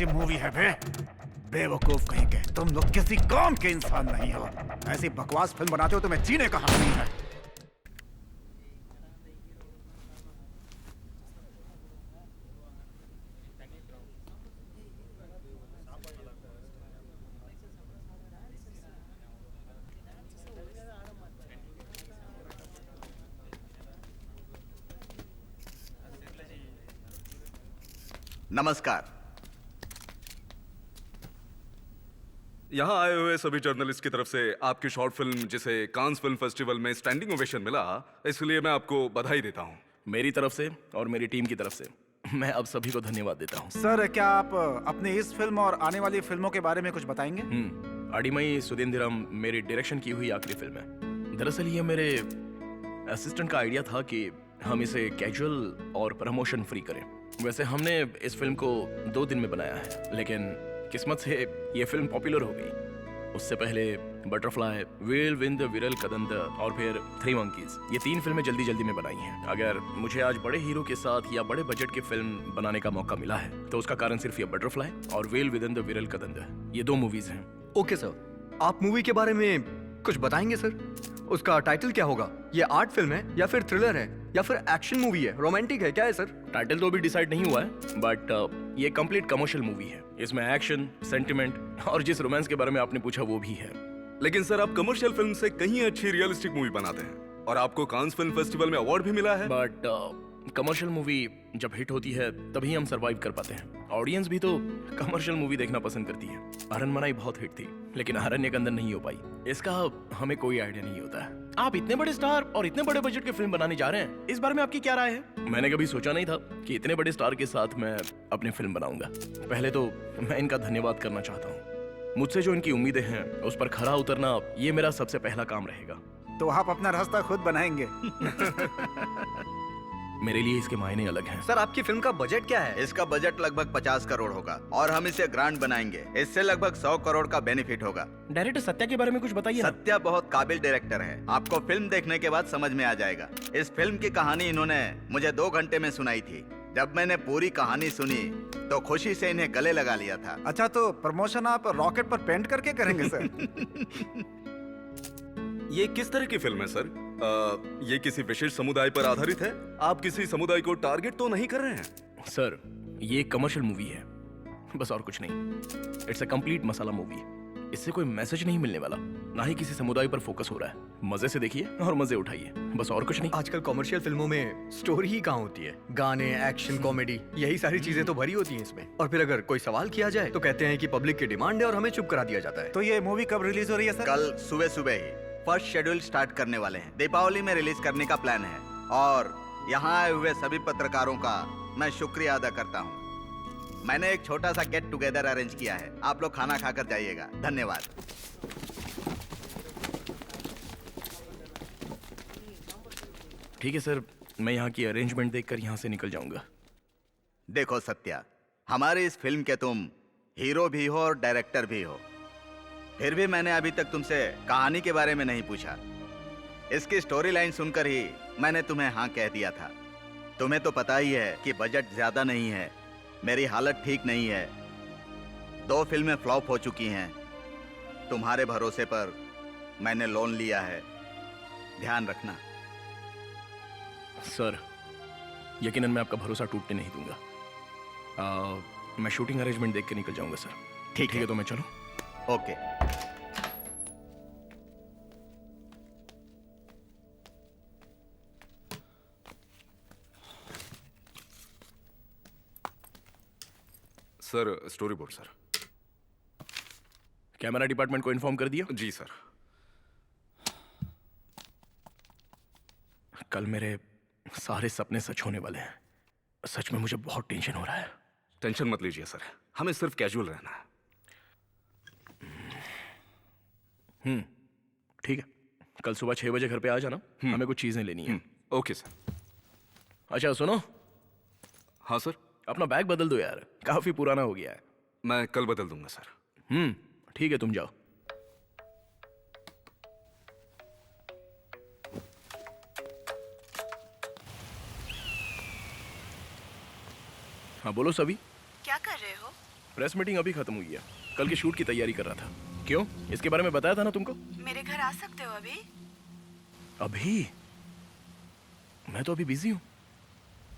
सी movie है बे। बेवकूफ कहीं के, तुम लोग किसी काम के इंसान नहीं हो। ऐसी बकवास फिल्म बनाते हो, तुम्हें जीने का हक नहीं है। नमस्कार। यहाँ आए हुए सभी जर्नलिस्ट की तरफ से आपकी शॉर्ट फिल्म जिसे कांस फिल्म फेस्टिवल में स्टैंडिंग ओवेशन मिला, इसलिए मैं आपको बधाई देता हूँ। मेरी तरफ से और मेरी टीम की तरफ से मैं अब सभी को धन्यवाद देता हूँ। सर, क्या आप अपनी इस फिल्म और आने वाली फिल्मों के बारे में कुछ बताएंगे? अडिमई सुधींद्रम मेरी डायरेक्शन की हुई आखिरी फिल्म है। दरअसल ये मेरे असिस्टेंट का आइडिया था कि हम इसे कैजुअल और प्रमोशन फ्री करें। वैसे हमने इस फिल्म को 2 दिन में बनाया है, लेकिन किस्मत से ये फिल्म पॉपुलर हो गई। उससे पहले बटरफ्लाई, वेल विंद विरल कदंद और फिर 3 मंकीज, ये 3 फिल्में जल्दी जल्दी में बनाई हैं। अगर मुझे आज बड़े हीरो के साथ या बड़े बजट की फिल्म बनाने का मौका मिला है तो उसका कारण सिर्फ ये बटरफ्लाई और वेल विद द विरल कदंद, ये 2 मूवीज हैं। ओके सर, आप मूवी के बारे में कुछ बताएंगे सर? उसका टाइटल क्या होगा? ये आर्ट फिल्म है या फिर थ्रिलर है या फिर एक्शन मूवी है, रोमांटिक है, क्या है सर? टाइटल तो अभी डिसाइड नहीं हुआ है, बट ये कंप्लीट कमर्शियल मूवी है। इसमें एक्शन, सेंटिमेंट और जिस रोमांस के बारे में आपने पूछा वो भी है। लेकिन सर, आप कमर्शियल फिल्म से कहीं अच्छी रियलिस्टिक मूवी बनाते हैं और आपको कांस फिल्म फेस्टिवल में अवार्ड भी मिला है। बट कमर्शियल मूवी जब हिट होती है तभी हम सरवाइव कर पाते हैं। ऑडियंस भी तो कमर्शियल मूवी देखना पसंद करती है। अरनमनाई बहुत हिट थी, लेकिन अरण्यकंदन नहीं हो पाई। इसका हमें कोई आइडिया नहीं होता है। आप इतने बड़े स्टार और इतने बड़े बजट की फिल्म बनाने जा रहे हैं, इस बारे में आपकी क्या राय है? मैंने कभी सोचा नहीं था कि इतने बड़े स्टार के साथ मैं अपनी फिल्म बनाऊंगा। पहले तो मैं इनका धन्यवाद करना चाहता हूँ। मुझसे जो इनकी उम्मीदें हैं उस पर खरा उतरना ये मेरा सबसे पहला काम रहेगा। तो आप अपना रास्ता खुद बनाएंगे। मेरे लिए इसके मायने अलग हैं। सर, आपकी फिल्म का बजट क्या है? इसका बजट लगभग 50 करोड़ होगा और हम इसे ग्रांड बनाएंगे। इससे लगभग 100 करोड़ का बेनिफिट होगा। डायरेक्टर सत्या के बारे में कुछ बताइए ना। सत्या बहुत काबिल डायरेक्टर है, आपको फिल्म देखने के बाद समझ में आ जाएगा। इस फिल्म की कहानी इन्होंने मुझे 2 घंटे में सुनाई थी। जब मैंने पूरी कहानी सुनी तो खुशी से इन्हें गले लगा लिया था। अच्छा, तो प्रमोशन आप रॉकेट पर पेंट करके करेंगे सर? ये किस तरह की फिल्म है सर? ये किसी विशेष समुदाय पर आधारित है? आप किसी समुदाय को टारगेट तो नहीं कर रहे हैं? सर, ये कमर्शियल मूवी है, बस और कुछ नहीं। It's a complete masala movie. इससे कोई मैसेज नहीं मिलने वाला, ना ही किसी समुदाय पर फोकस हो रहा है। मजे से देखिए और मजे उठाइए, बस और कुछ नहीं। आजकल कमर्शियल फिल्मों में स्टोरी ही कहाँ होती है? गाने, एक्शन, कॉमेडी, यही सारी चीजें तो भरी होती हैं इसमें। और फिर अगर कोई सवाल किया जाए तो कहते हैं कि पब्लिक की डिमांड है और हमें चुप करा दिया जाता है। तो ये मूवी कब रिलीज हो रही है सर? कल सुबह सुबह ही फर्स्ट शेड्यूल स्टार्ट करने वाले हैं। दीपावली में रिलीज करने का प्लान है और यहाँ आए हुए सभी पत्रकारों का मैं शुक्रिया अदा करता हूँ। मैंने एक छोटा सा गेट टुगेदर अरेंज किया है, आप लोग खाना खाकर जाइएगा। धन्यवाद। ठीक है सर, मैं यहाँ की अरेंजमेंट देखकर यहाँ से निकल जाऊंगा। देखो सत्या, हमारी इस फिल्म के तुम हीरो भी हो और डायरेक्टर भी हो, फिर भी मैंने अभी तक तुमसे कहानी के बारे में नहीं पूछा। इसकी स्टोरी लाइन सुनकर ही मैंने तुम्हें हाँ कह दिया था। तुम्हें तो पता ही है कि बजट ज्यादा नहीं है, मेरी हालत ठीक नहीं है, 2 फिल्में फ्लॉप हो चुकी हैं। तुम्हारे भरोसे पर मैंने लोन लिया है, ध्यान रखना। सर, यकीनन मैं आपका भरोसा टूटने नहीं दूंगा। मैं शूटिंग अरेंजमेंट देख के निकल जाऊंगा सर। ठीक है, तो मैं चलूं? Okay. Sir, story board sir. Camera department को इन्फॉर्म कर दिया? जी सर। कल मेरे सारे सपने सच होने वाले हैं। सच में मुझे बहुत टेंशन हो रहा है। टेंशन मत लीजिए सर, हमें सिर्फ कैजुअल रहना है। ठीक है, कल सुबह 6 बजे घर पे आ जाना, हमें कुछ चीजें लेनी है। Okay sir. अच्छा सुनो, हाँ सर। अपना बैग बदल दो यार, काफी पुराना हो गया है। मैं कल बदल दूंगा सर। ठीक है, तुम जाओ। हाँ बोलो सभी। क्या कर रहे हो? प्रेस मीटिंग अभी खत्म हुई है, कल की शूट की तैयारी कर रहा था। क्यों, इसके बारे में बताया था ना तुमको? मेरे घर आ सकते हो अभी? अभी? मैं तो अभी बिजी हूँ।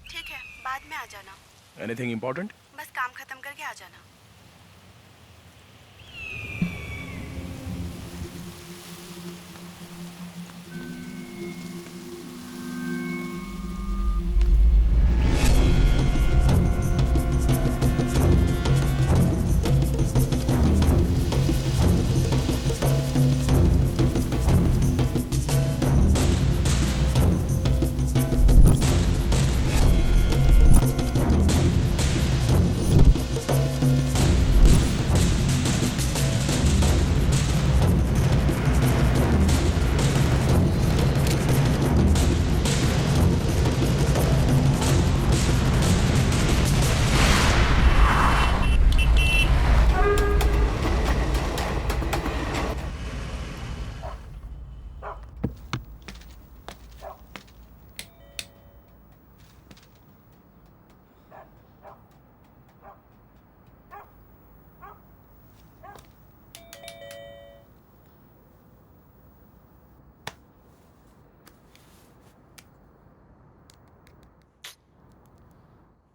ठीक है, बाद में आ जाना। Anything important? बस काम खत्म करके आ जाना।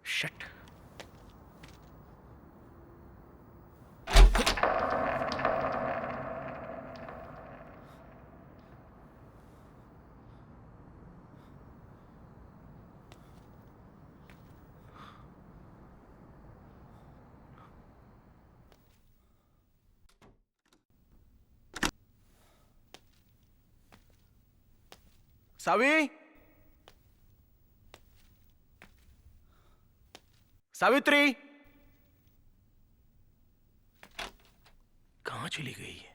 Shit. सावी, सावित्री, कहाँ चली गई है?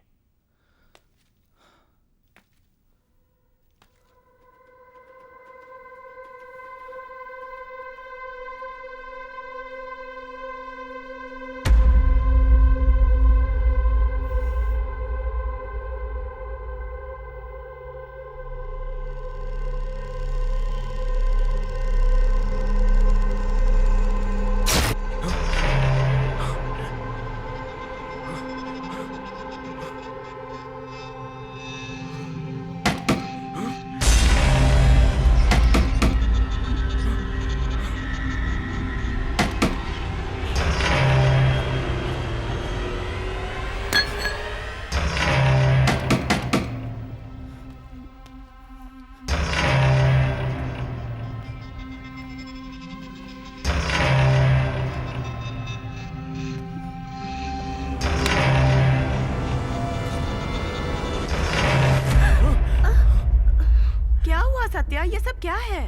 सत्या, ये सब क्या है?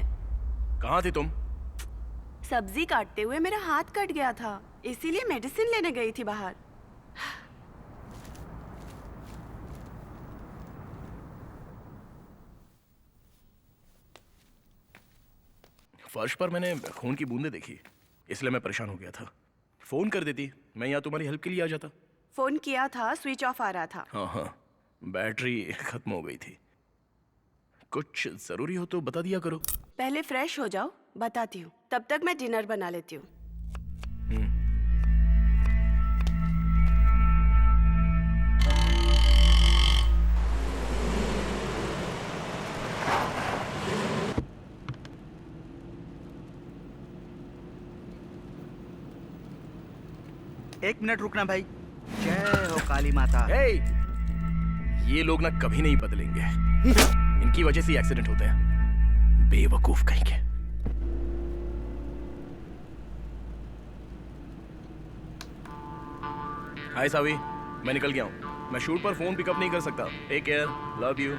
कहाँ थी तुम? सब्जी काटते हुए मेरा हाथ कट गया था, इसीलिए मेडिसिन लेने गई थी बाहर। फर्श पर मैंने खून की बूंदें देखी, इसलिए मैं परेशान हो गया था। फोन कर देती, मैं यहाँ तुम्हारी हेल्प के लिए आ जाता। फोन किया था, स्विच ऑफ आ रहा था। हाँ हाँ, बैटरी खत्म हो गई थी। कुछ जरूरी हो तो बता दिया करो। पहले फ्रेश हो जाओ, बताती हूँ। तब तक मैं डिनर बना लेती हूँ। एक मिनट रुकना भाई। जय हो काली माता। हे, ये लोग ना कभी नहीं बदलेंगे। इनकी वजह से एक्सीडेंट होते हैं, बेवकूफ कहीं के। हाय सावी, मैं निकल गया हूँ। मैं शूट पर फोन पिकअप नहीं कर सकता। Take care, love you,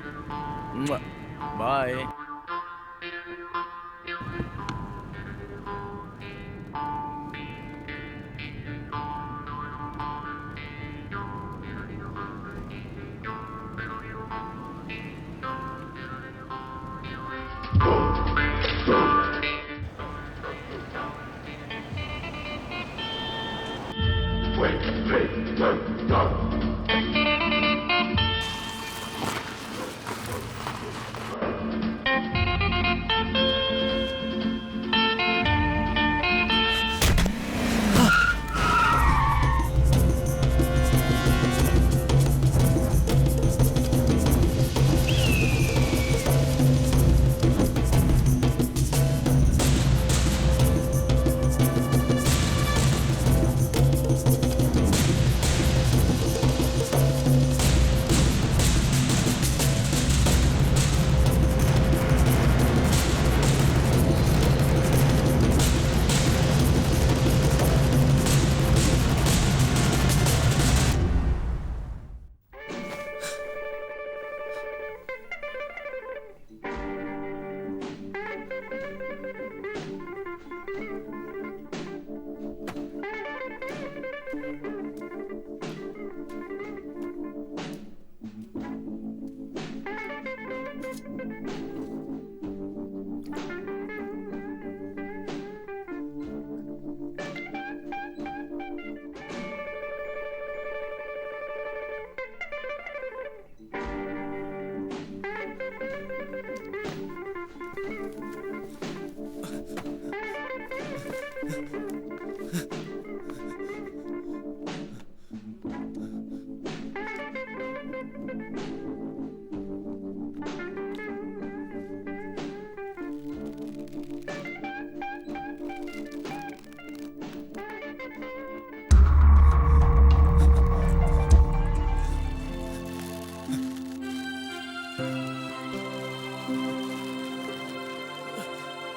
bye.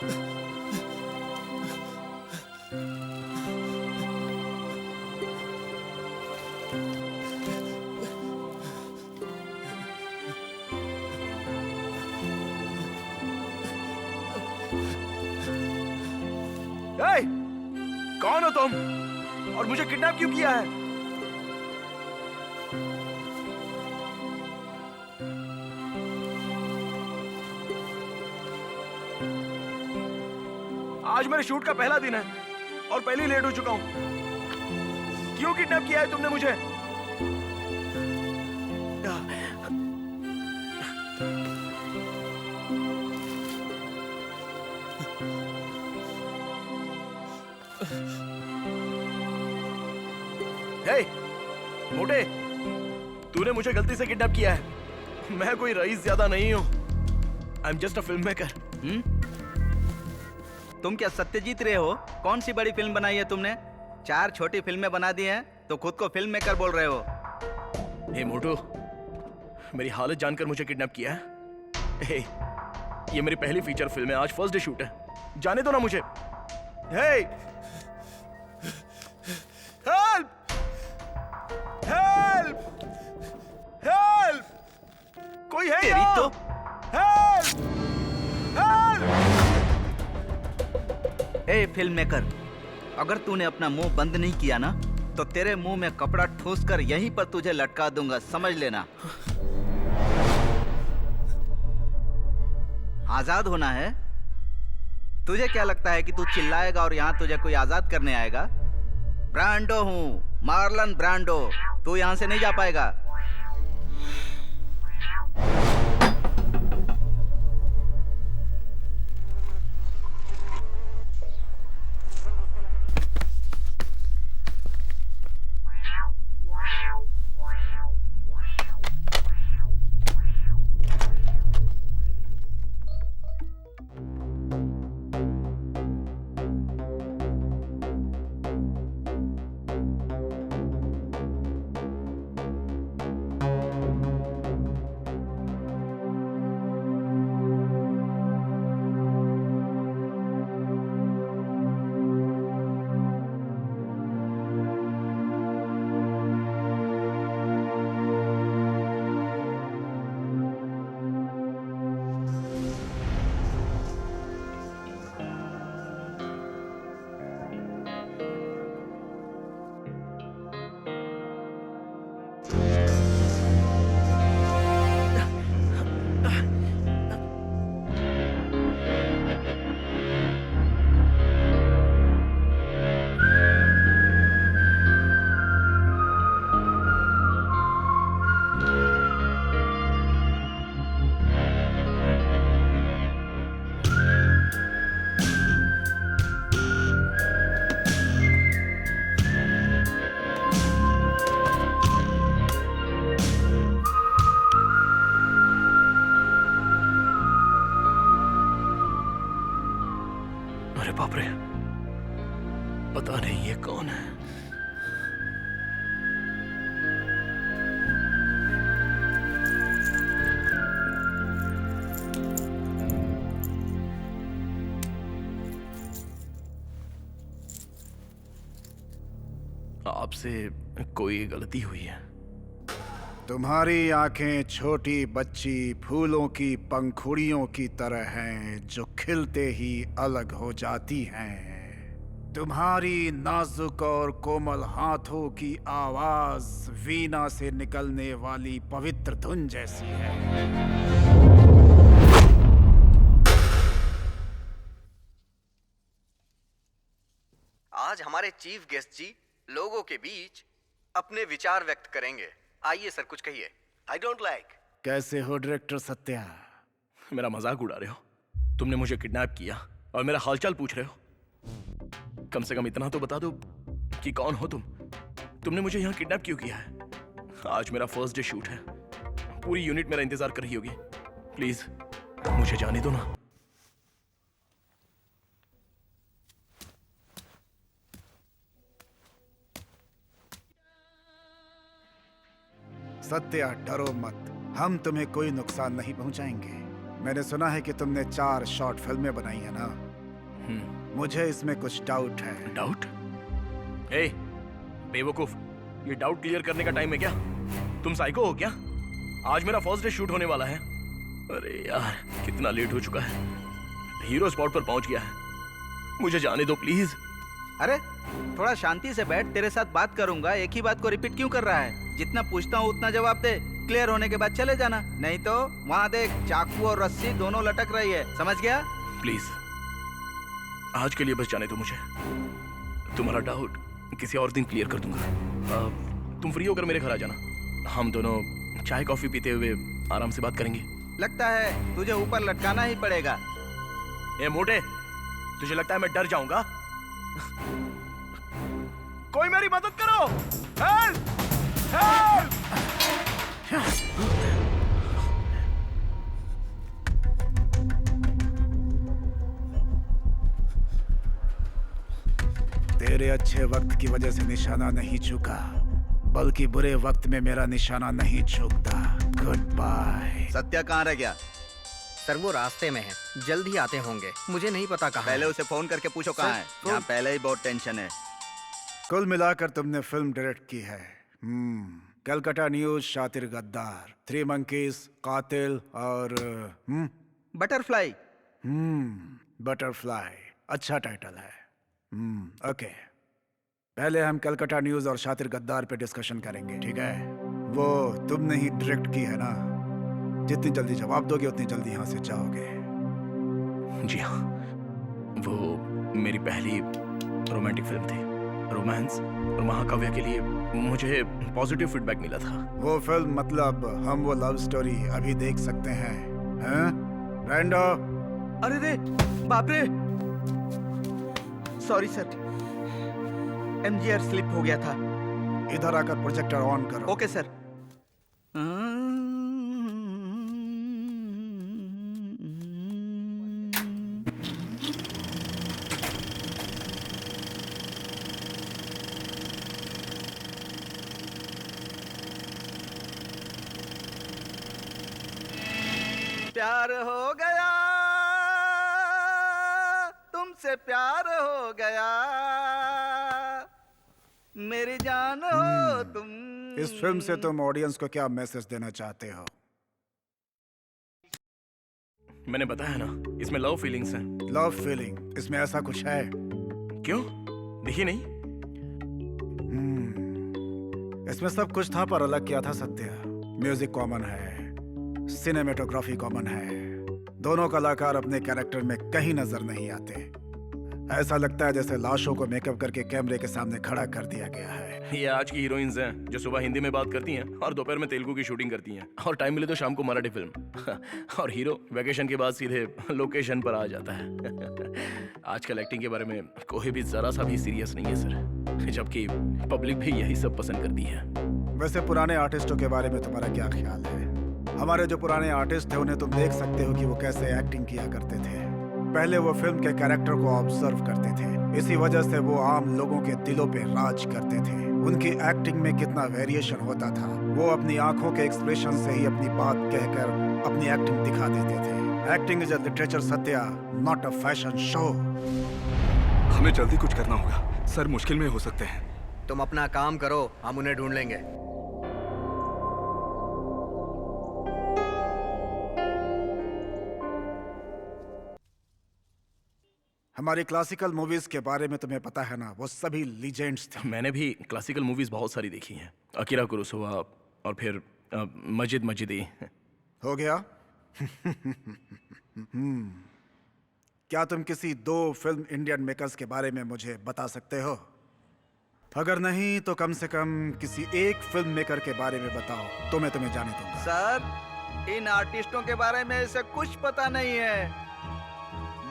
ए, कौन हो तुम और मुझे किडनैप क्यों किया है? आज मेरे शूट का पहला दिन है और पहले ही लेट हो चुका हूं। क्यों किडनैप किया है तुमने मुझे? हे, मोटे, तूने मुझे गलती से किडनैप किया है। मैं कोई रईस ज्यादा नहीं हूं। I am just a film maker. तुम क्या सत्य जीत रहे हो? कौन सी बड़ी फिल्म बनाई है तुमने? 4 छोटी फिल्में बना दी हैं तो खुद को फिल्म मेकर बोल रहे हो। हे मोटू, मेरी हालत जानकर मुझे किडनैप किया है? हे, ये मेरी पहली फीचर फिल्म है। आज फर्स्ट डे शूट है। जाने दो ना मुझे। हे, हेल्प! हेल्प! हेल्प! कोई है तेरी यहाँ? तो हेल्प! हेल्प! ए फिल्म मेकर, अगर तूने अपना मुंह बंद नहीं किया ना तो तेरे मुंह में कपड़ा ठूस कर यहीं पर तुझे लटका दूंगा, समझ लेना। आजाद होना है? तुझे क्या लगता है कि तू चिल्लाएगा और यहाँ तुझे कोई आजाद करने आएगा? ब्रांडो हूँ, मार्लन ब्रांडो। तू यहाँ से नहीं जा पाएगा। अरे बाप रे, पता नहीं ये कौन है। आपसे कोई गलती हुई है? तुम्हारी आंखें छोटी बच्ची फूलों की पंखुड़ियों की तरह हैं जो खिलते ही अलग हो जाती हैं। तुम्हारी नाजुक और कोमल हाथों की आवाज वीणा से निकलने वाली पवित्र धुन जैसी है। आज हमारे चीफ गेस्ट जी लोगों के बीच अपने विचार व्यक्त करेंगे। आइए सर, कुछ कहिए। I don't like. कैसे हो डायरेक्टर सत्या? मेरा मजाक उड़ा रहे हो? तुमने मुझे किडनैप किया और मेरा हालचाल पूछ रहे हो? कम से कम इतना तो बता दो कि कौन हो तुम? तुमने मुझे यहाँ किडनैप क्यों किया है? आज मेरा फर्स्ट डे शूट है। पूरी यूनिट मेरा इंतजार कर रही होगी। प्लीज मुझे जाने दो ना। सत्या, डरो मत, हम तुम्हें कोई नुकसान नहीं पहुंचाएंगे। मैंने सुना है कि तुमने 4 शॉर्ट फिल्में बनाई है ना? मुझे इसमें कुछ डाउट है। डाउट? ए, बेवकूफ, ये डाउट क्लियर करने का टाइम है क्या? तुम साइको हो क्या? आज मेरा फर्स्ट डे शूट होने वाला है। अरे यार, कितना लेट हो चुका है। हीरो स्पॉट पर पहुंच गया है, मुझे जाने दो प्लीज। अरे थोड़ा शांति से बैठ, तेरे साथ बात करूंगा। एक ही बात को रिपीट क्यों कर रहा है? जितना पूछता हूँ उतना जवाब दे। क्लियर होने के बाद चले जाना, नहीं तो वहाँ देख, चाकू और रस्सी दोनों लटक रही है, समझ गया? प्लीज आज के लिए बस जाने दो मुझे। तुम्हारा डाउट किसी और दिन क्लियर कर दूंगा। तुम फ्री होकर मेरे घर आ जाना, हम दोनों चाय कॉफी पीते हुए आराम से बात करेंगे। लगता है तुझे ऊपर लटकाना ही पड़ेगा। ए मोटे, तुझे लगता है मैं डर जाऊंगा? कोई मेरी मदद करो! हेल्प! हेल्प! तेरे अच्छे वक्त की वजह से निशाना नहीं चूका, बल्कि बुरे वक्त में मेरा निशाना नहीं चूकता। Good bye. सत्या कहाँ रह गया? सर वो रास्ते में है, जल्द ही आते होंगे। मुझे नहीं पता कहाँ पहले है। उसे फोन करके पूछो कहाँ है। यहाँ पहले ही बहुत टेंशन है। कुल मिलाकर तुमने फिल्म डायरेक्ट की है। कलकत्ता न्यूज, शातिर गद्दार, 3 मंकीज, कातिल और बटरफ्लाई। बटरफ्लाई। अच्छा टाइटल है। ओके, पहले हम कलकत्ता न्यूज और शातिर गद्दार पे डिस्कशन करेंगे, ठीक है? वो तुमने ही डायरेक्ट की है ना? जितनी जल्दी जवाब दोगे उतनी जल्दी यहाँ से जाओगे। जी हाँ, वो मेरी पहली रोमांटिक फिल्म थी। रोमांस और महाकाव्य के लिए मुझे पॉजिटिव फीडबैक मिला था। वो फिल्म मतलब हम वो लव स्टोरी अभी देख सकते हैं, हैं? ब्रांडो? अरे रे, बाप रे, सॉरी सर, एमजीआर स्लिप हो गया था। इधर आकर प्रोजेक्टर ऑन करो। Okay sir. प्यार हो गया, तुमसे प्यार हो गया, मेरी जान हो तुम। इस फिल्म से तुम ऑडियंस को क्या मैसेज देना चाहते हो? मैंने बताया ना, इसमें लव फीलिंग्स हैं। लव फीलिंग, इसमें ऐसा कुछ है? क्यों, दिखी नहीं? इसमें सब कुछ था पर अलग किया था सत्य। म्यूजिक कॉमन है, सिनेमेटोग्राफी कॉमन है, दोनों कलाकार अपने कैरेक्टर में कहीं नजर नहीं आते। ऐसा लगता है जैसे लाशों को मेकअप करके कैमरे के सामने खड़ा कर दिया गया है। ये आज की हीरोइंस हैं जो सुबह हिंदी में बात करती हैं और दोपहर में तेलुगु की शूटिंग करती हैं, और टाइम मिले तो शाम को मराठी फिल्म। और हीरो वैकेशन के बाद सीधे लोकेशन पर आ जाता है। आजकल एक्टिंग के बारे में कोई भी जरा सा भी सीरियस नहीं है सर, जबकि पब्लिक भी यही सब पसंद करती है। वैसे पुराने आर्टिस्टों के बारे में तुम्हारा क्या ख्याल है? हमारे जो पुराने आर्टिस्ट थे उन्हें तुम देख सकते हो कि वो कैसे एक्टिंग किया करते थे। पहले वो फिल्म के कैरेक्टर को ऑब्जर्व करते थे, इसी वजह से वो आम लोगों के दिलों पे राज करते थे। उनकी एक्टिंग में कितना वेरिएशन होता था। वो अपनी आंखों के एक्सप्रेशन से ही अपनी बात कहकर अपनी एक्टिंग दिखा देते थे। Acting is a literature Satya, not a fashion show. हमें जल्दी कुछ करना होगा सर, मुश्किल में हो सकते हैं। तुम अपना काम करो, हम उन्हें ढूंढ लेंगे। हमारी क्लासिकल मूवीज के बारे में तुम्हें पता है ना, वो सभी लीजेंड्स थे। मैंने भी क्लासिकल मूवीज बहुत सारी देखी हैं, अकीरा कुरोसावा और फिर मजिद मजिदी। हो गया? क्या तुम किसी 2 फिल्म इंडियन मेकर्स के बारे में मुझे बता सकते हो? अगर नहीं तो कम से कम किसी एक फिल्म मेकर के बारे में बताओ, तो मैं तुम्हें जाने दूंगा। सर, इन आर्टिस्टों के बारे में इसे कुछ पता नहीं है।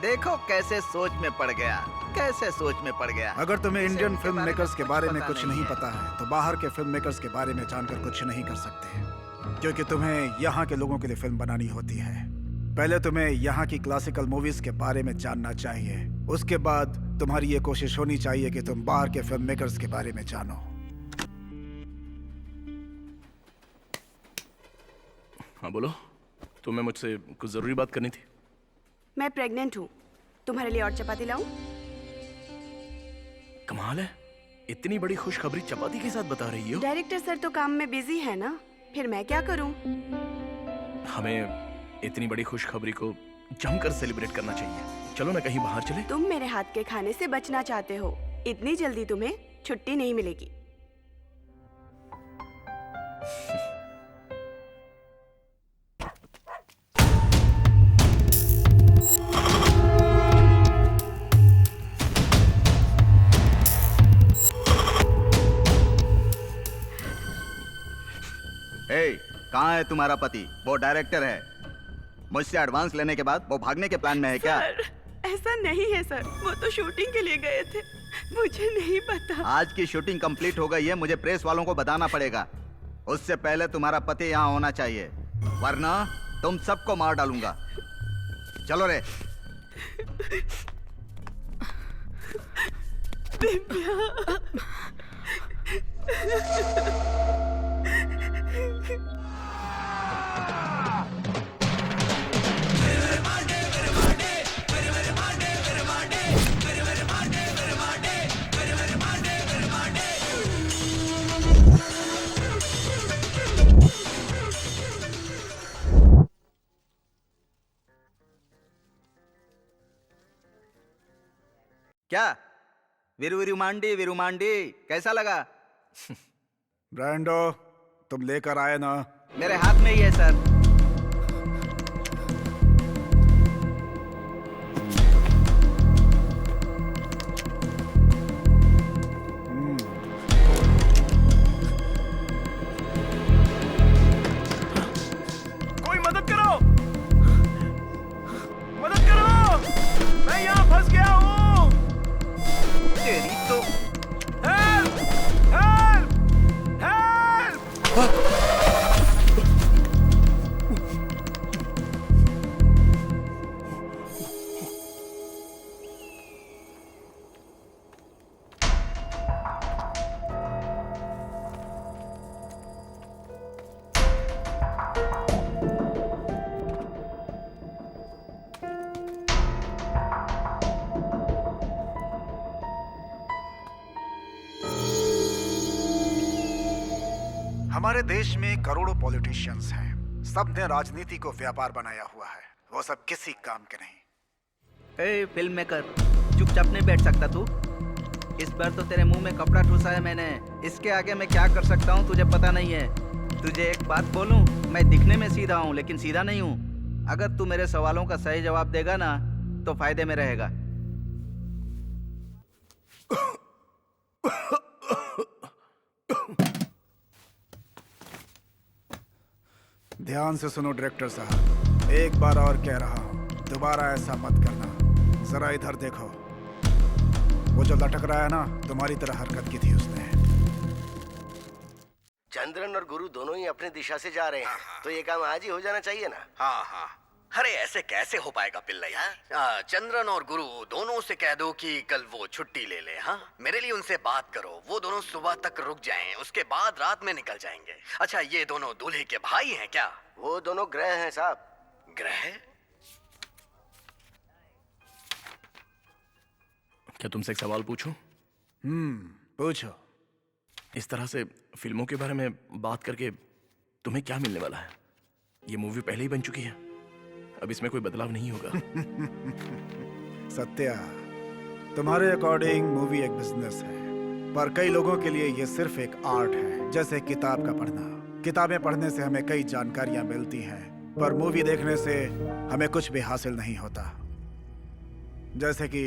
देखो कैसे सोच में पड़ गया, कैसे सोच में पड़ गया। अगर तुम्हें इसे इंडियन उनके फिल्म बारे में मेकर्स के कुछ बारे में पता कुछ नहीं नहीं है। पता है तो बाहर के फिल्म मेकर्स के बारे में जानकर कुछ नहीं कर सकते, क्योंकि तुम्हें यहाँ के लोगों के लिए फिल्म बनानी होती है। पहले तुम्हें यहाँ की क्लासिकल मूवीज के बारे में जानना चाहिए, उसके बाद तुम्हारी ये कोशिश होनी चाहिए कि तुम बाहर के फिल्म मेकर्स के बारे में जानो। हाँ बोलो, तुम्हें मुझसे कुछ जरूरी बात करनी थी। मैं प्रेग्नेंट हूँ, तुम्हारे लिए और चपाती लाऊं? कमाल है, इतनी बड़ी खुशखबरी चपाती के साथ बता रही हो। डायरेक्टर सर तो काम में बिजी है ना, फिर मैं क्या करूं? हमें इतनी बड़ी खुशखबरी को जमकर सेलिब्रेट करना चाहिए। चलो ना कहीं बाहर चले। तुम मेरे हाथ के खाने से बचना चाहते हो, इतनी जल्दी तुम्हें छुट्टी नहीं मिलेगी। कहाँ है तुम्हारा पति? वो डायरेक्टर है। मुझसे एडवांस लेने के बाद वो भागने के प्लान में है क्या? सर, ऐसा नहीं है सर, वो तो शूटिंग के लिए गए थे, मुझे नहीं पता। आज की शूटिंग कंप्लीट हो गई है, मुझे प्रेस वालों को बताना पड़ेगा। उससे पहले तुम्हारा पति यहाँ होना चाहिए, वरना तुम सबको मार डालूंगा। चलो रे। क्या विरुमांडी कैसा लगा? ब्रांडो, तुम लेकर आए ना? मेरे हाथ में ही है सर। कोई मदद करो, मदद करो, मैं यहाँ फंस गया हूँ। तेरी तो हेल्प, हेल्प, हेल्प। हमारे देश में करोड़ों पॉलिटिशियंस हैं, सबने राजनीति को व्यापार बनाया हुआ है। वो सब किसी काम के नहीं। ए फिल्म मेकर, चुपचाप नहीं बैठ सकता तू? इस बार तो तेरे मुंह में कपड़ा ठूसा है मैंने। इसके आगे मैं क्या कर सकता हूँ तुझे पता नहीं है। तुझे एक बात बोलूं, मैं दिखने में सीधा हूँ लेकिन सीधा नहीं हूँ। अगर तू मेरे सवालों का सही जवाब देगा ना तो फायदे में रहेगा। ध्यान से सुनो डायरेक्टर साहब, एक बार और कह रहा हूँ, दोबारा ऐसा मत करना। जरा इधर देखो, वो जो लटक रहा है ना, तुम्हारी तरह हरकत की थी उसने। चंद्रन और गुरु दोनों ही अपनी दिशा से जा रहे हैं, तो ये काम आज ही हो जाना चाहिए ना। हाँ हाँ, अरे ऐसे कैसे हो पाएगा पिल्लैया? चंद्रन और गुरु दोनों से कह दो कि कल वो छुट्टी ले ले। हाँ, मेरे लिए उनसे बात करो, वो दोनों सुबह तक रुक जाएं, उसके बाद रात में निकल जाएंगे। अच्छा, ये दोनों दूल्हे के भाई हैं क्या? वो दोनों ग्रह हैं साहब। ग्रह? क्या तुमसे एक सवाल पूछूं? पूछो। इस तरह से फिल्मों के बारे में बात करके तुम्हें क्या मिलने वाला है? ये मूवी पहले ही बन चुकी है, अब इसमें कोई बदलाव नहीं होगा। सत्या, तुम्हारे अकॉर्डिंग मूवी एक बिजनेस है, पर कई लोगों के लिए ये सिर्फ एक आर्ट है, जैसे किताब का पढ़ना। किताबें पढ़ने से हमें कई जानकारियां मिलती हैं, पर मूवी देखने से हमें कुछ भी हासिल नहीं होता। जैसे कि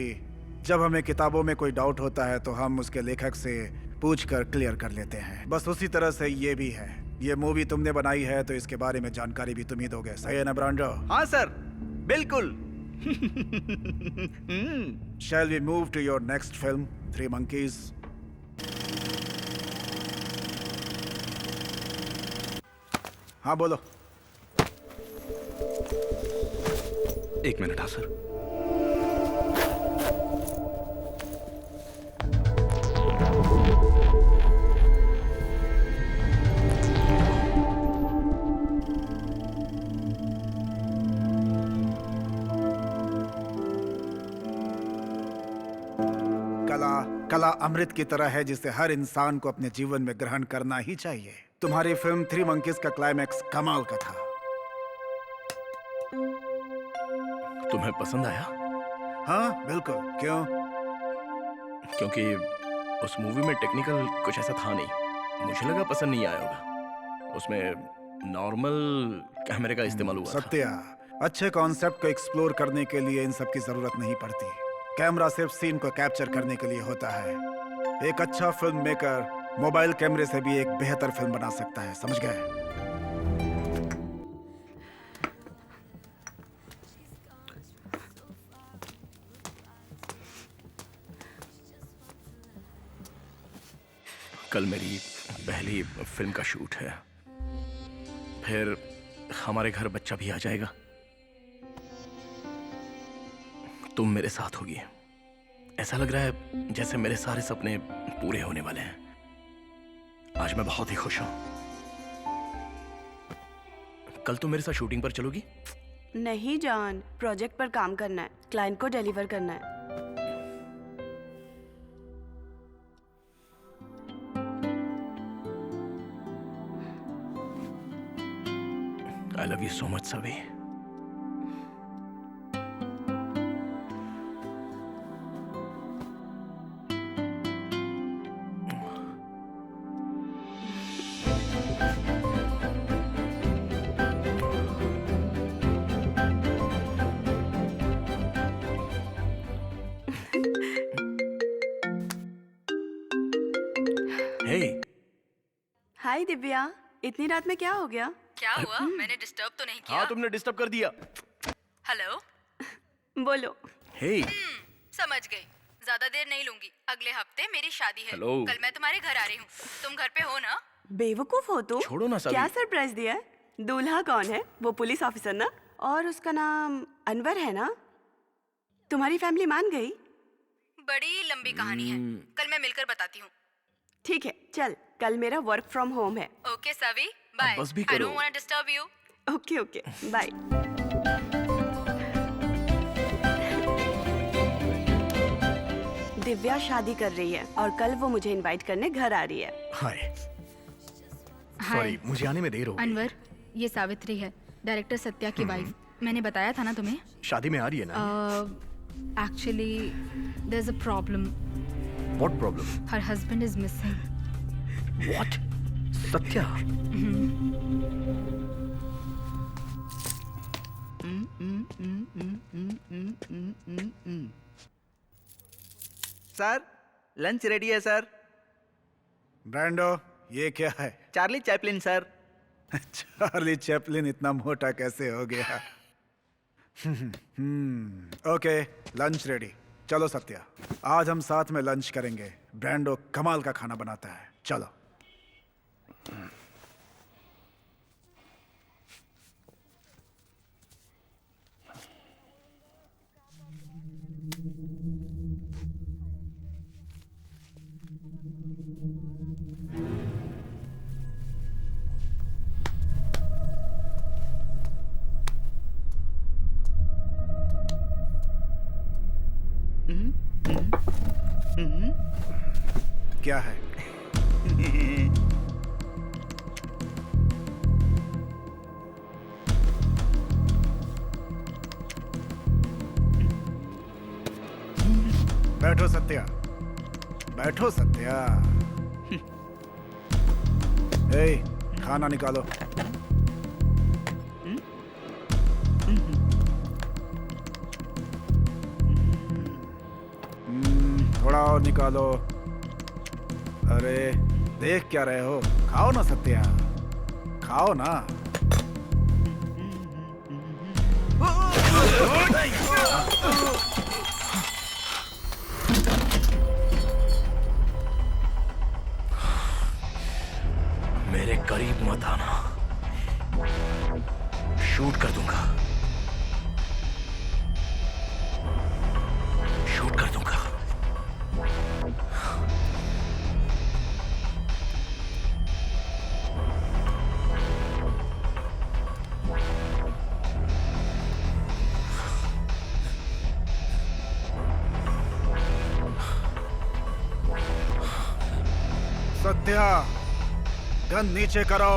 जब हमें किताबों में कोई डाउट होता है तो हम उसके लेखक से पूछकर क्लियर कर लेते हैं। बस उसी तरह से ये भी है। ये मूवी तुमने बनाई है तो इसके बारे में जानकारी भी तुम ही दोगे, सही है ना ब्रांडो? हाँ सर, बिल्कुल। Shall we move to your next film, Three Monkeys? हाँ बोलो। एक मिनट। हाँ सर। कला कला अमृत की तरह है जिसे हर इंसान को अपने जीवन में ग्रहण करना ही चाहिए। तुम्हारी फिल्म थ्री मंकीज का क्लाइमैक्स कमाल का था। तुम्हें पसंद आया? हाँ बिल्कुल। क्यों? क्योंकि उस मूवी में टेक्निकल कुछ ऐसा था नहीं। मुझे लगा पसंद नहीं आया होगा। उसमें नॉर्मल कैमरे का इस्तेमाल हुआ था। सत्या, अच्छे कॉन्सेप्ट को एक्सप्लोर करने के लिए इन सब की जरूरत नहीं पड़ती। कैमरा सिर्फ सीन को कैप्चर करने के लिए होता है। एक अच्छा फिल्म मेकर मोबाइल कैमरे से भी एक बेहतर फिल्म बना सकता है, समझ गए? कल मेरी पहली फिल्म का शूट है। फिर हमारे घर बच्चा भी आ जाएगा। तुम मेरे साथ होगी। ऐसा लग रहा है जैसे मेरे सारे सपने पूरे होने वाले हैं। आज मैं बहुत ही खुश हूं। कल तुम मेरे साथ शूटिंग पर चलोगी? नहीं जान, प्रोजेक्ट पर काम करना है, क्लाइंट को डिलीवर करना है। I love you so much, Savi. Hey, हाय दिव्या, इतनी रात में क्या हो गया? क्या हुआ? मैंने डिस्टर्ब तो नहीं किया? हाँ तुमने डिस्टर्ब कर दिया। हेलो। बोलो। Hey, समझ गई। ज्यादा देर नहीं लूंगी। अगले हफ्ते मेरी शादी है। Hello. कल मैं तुम्हारे घर आ रही हूँ। तुम घर पे हो ना? बेवकूफ हो तुम। छोड़ो ना सभी। क्या सरप्राइज दिया है? दूल्हा कौन है? वो पुलिस ऑफिसर ना? और उसका नाम अनवर है ना? तुम्हारी फैमिली मान गई? बड़ी लंबी कहानी है। कल मैं मिलकर बताती हूँ। ठीक है, चल। कल मेरा वर्क फ्रॉम होम है। Okay Savi, bye. बस भी आई करो। Don't want to disturb you. Okay okay, bye. Divya शादी कर रही है और कल वो मुझे इनवाइट करने घर आ रही है। हाय। सॉरी, मुझे आने में देर हो गई। अनवर, ये सावित्री है, डायरेक्टर सत्या की वाइफ। मैंने बताया था ना तुम्हें। शादी में आ रही है ना? Actually there is a problem. What problem? Her husband is missing. What? Satya? Sir, lunch ready है सर। ब्रांडो, ये क्या है? Charlie Chaplin sir. Charlie Chaplin इतना मोटा कैसे हो गया? Okay, lunch ready. चलो सत्या, आज हम साथ में लंच करेंगे। ब्रांडो कमाल का खाना बनाता है। चलो। क्या है? बैठो सत्या, बैठो सत्या। ए, खाना निकालो। थोड़ा और निकालो। अरे देख क्या रहे हो? खाओ ना सत्या, खाओ ना। मेरे करीब मत आना, शूट कर दूंगा, शूट कर दूंगा। सत्या, गन नीचे करो।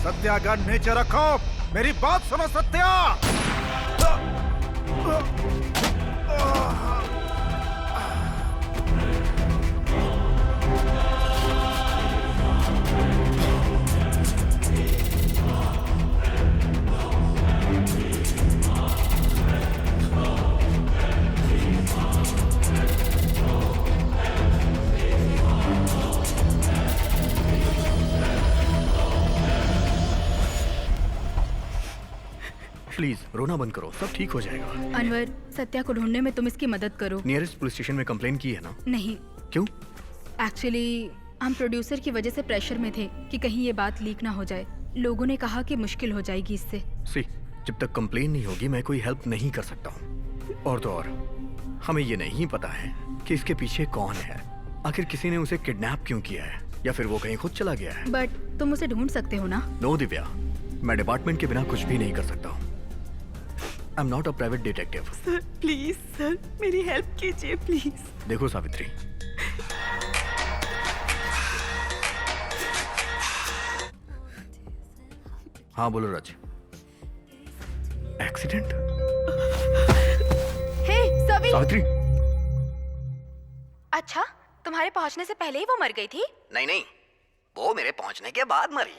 सत्या, गन नीचे रखो। मेरी बात सुनो सत्या। प्लीज रोना बंद करो, सब ठीक हो जाएगा। अनवर, सत्या को ढूंढने में तुम इसकी मदद करो। नियरेस्ट पुलिस स्टेशन में कंप्लेन की है ना? नहीं, क्यों? एक्चुअली हम प्रोड्यूसर की वजह से प्रेशर में थे कि कहीं ये बात लीक ना हो जाए। लोगों ने कहा कि मुश्किल हो जाएगी इससे। सी, जब तक कंप्लेन नहीं होगी मैं कोई हेल्प नहीं कर सकता हूँ। और तो और हमें ये नहीं पता है कि इसके पीछे कौन है। आखिर किसी ने उसे किडनैप क्यों किया है, या फिर वो कहीं खुद चला गया है। बट तुम उसे ढूंढ सकते हो ना? नो दिव्या, मैं डिपार्टमेंट के बिना कुछ भी नहीं कर सकता हूँ। I am not a private detective. Sir please, sir मेरी हेल्प कीजिए प्लीज। देखो सावित्री, हाँ बोलो राज। एक्सीडेंट? हे सभी, सावित्री, अच्छा तुम्हारे पहुंचने से पहले ही वो मर गई थी? नहीं नहीं, वो मेरे पहुंचने के बाद मरी।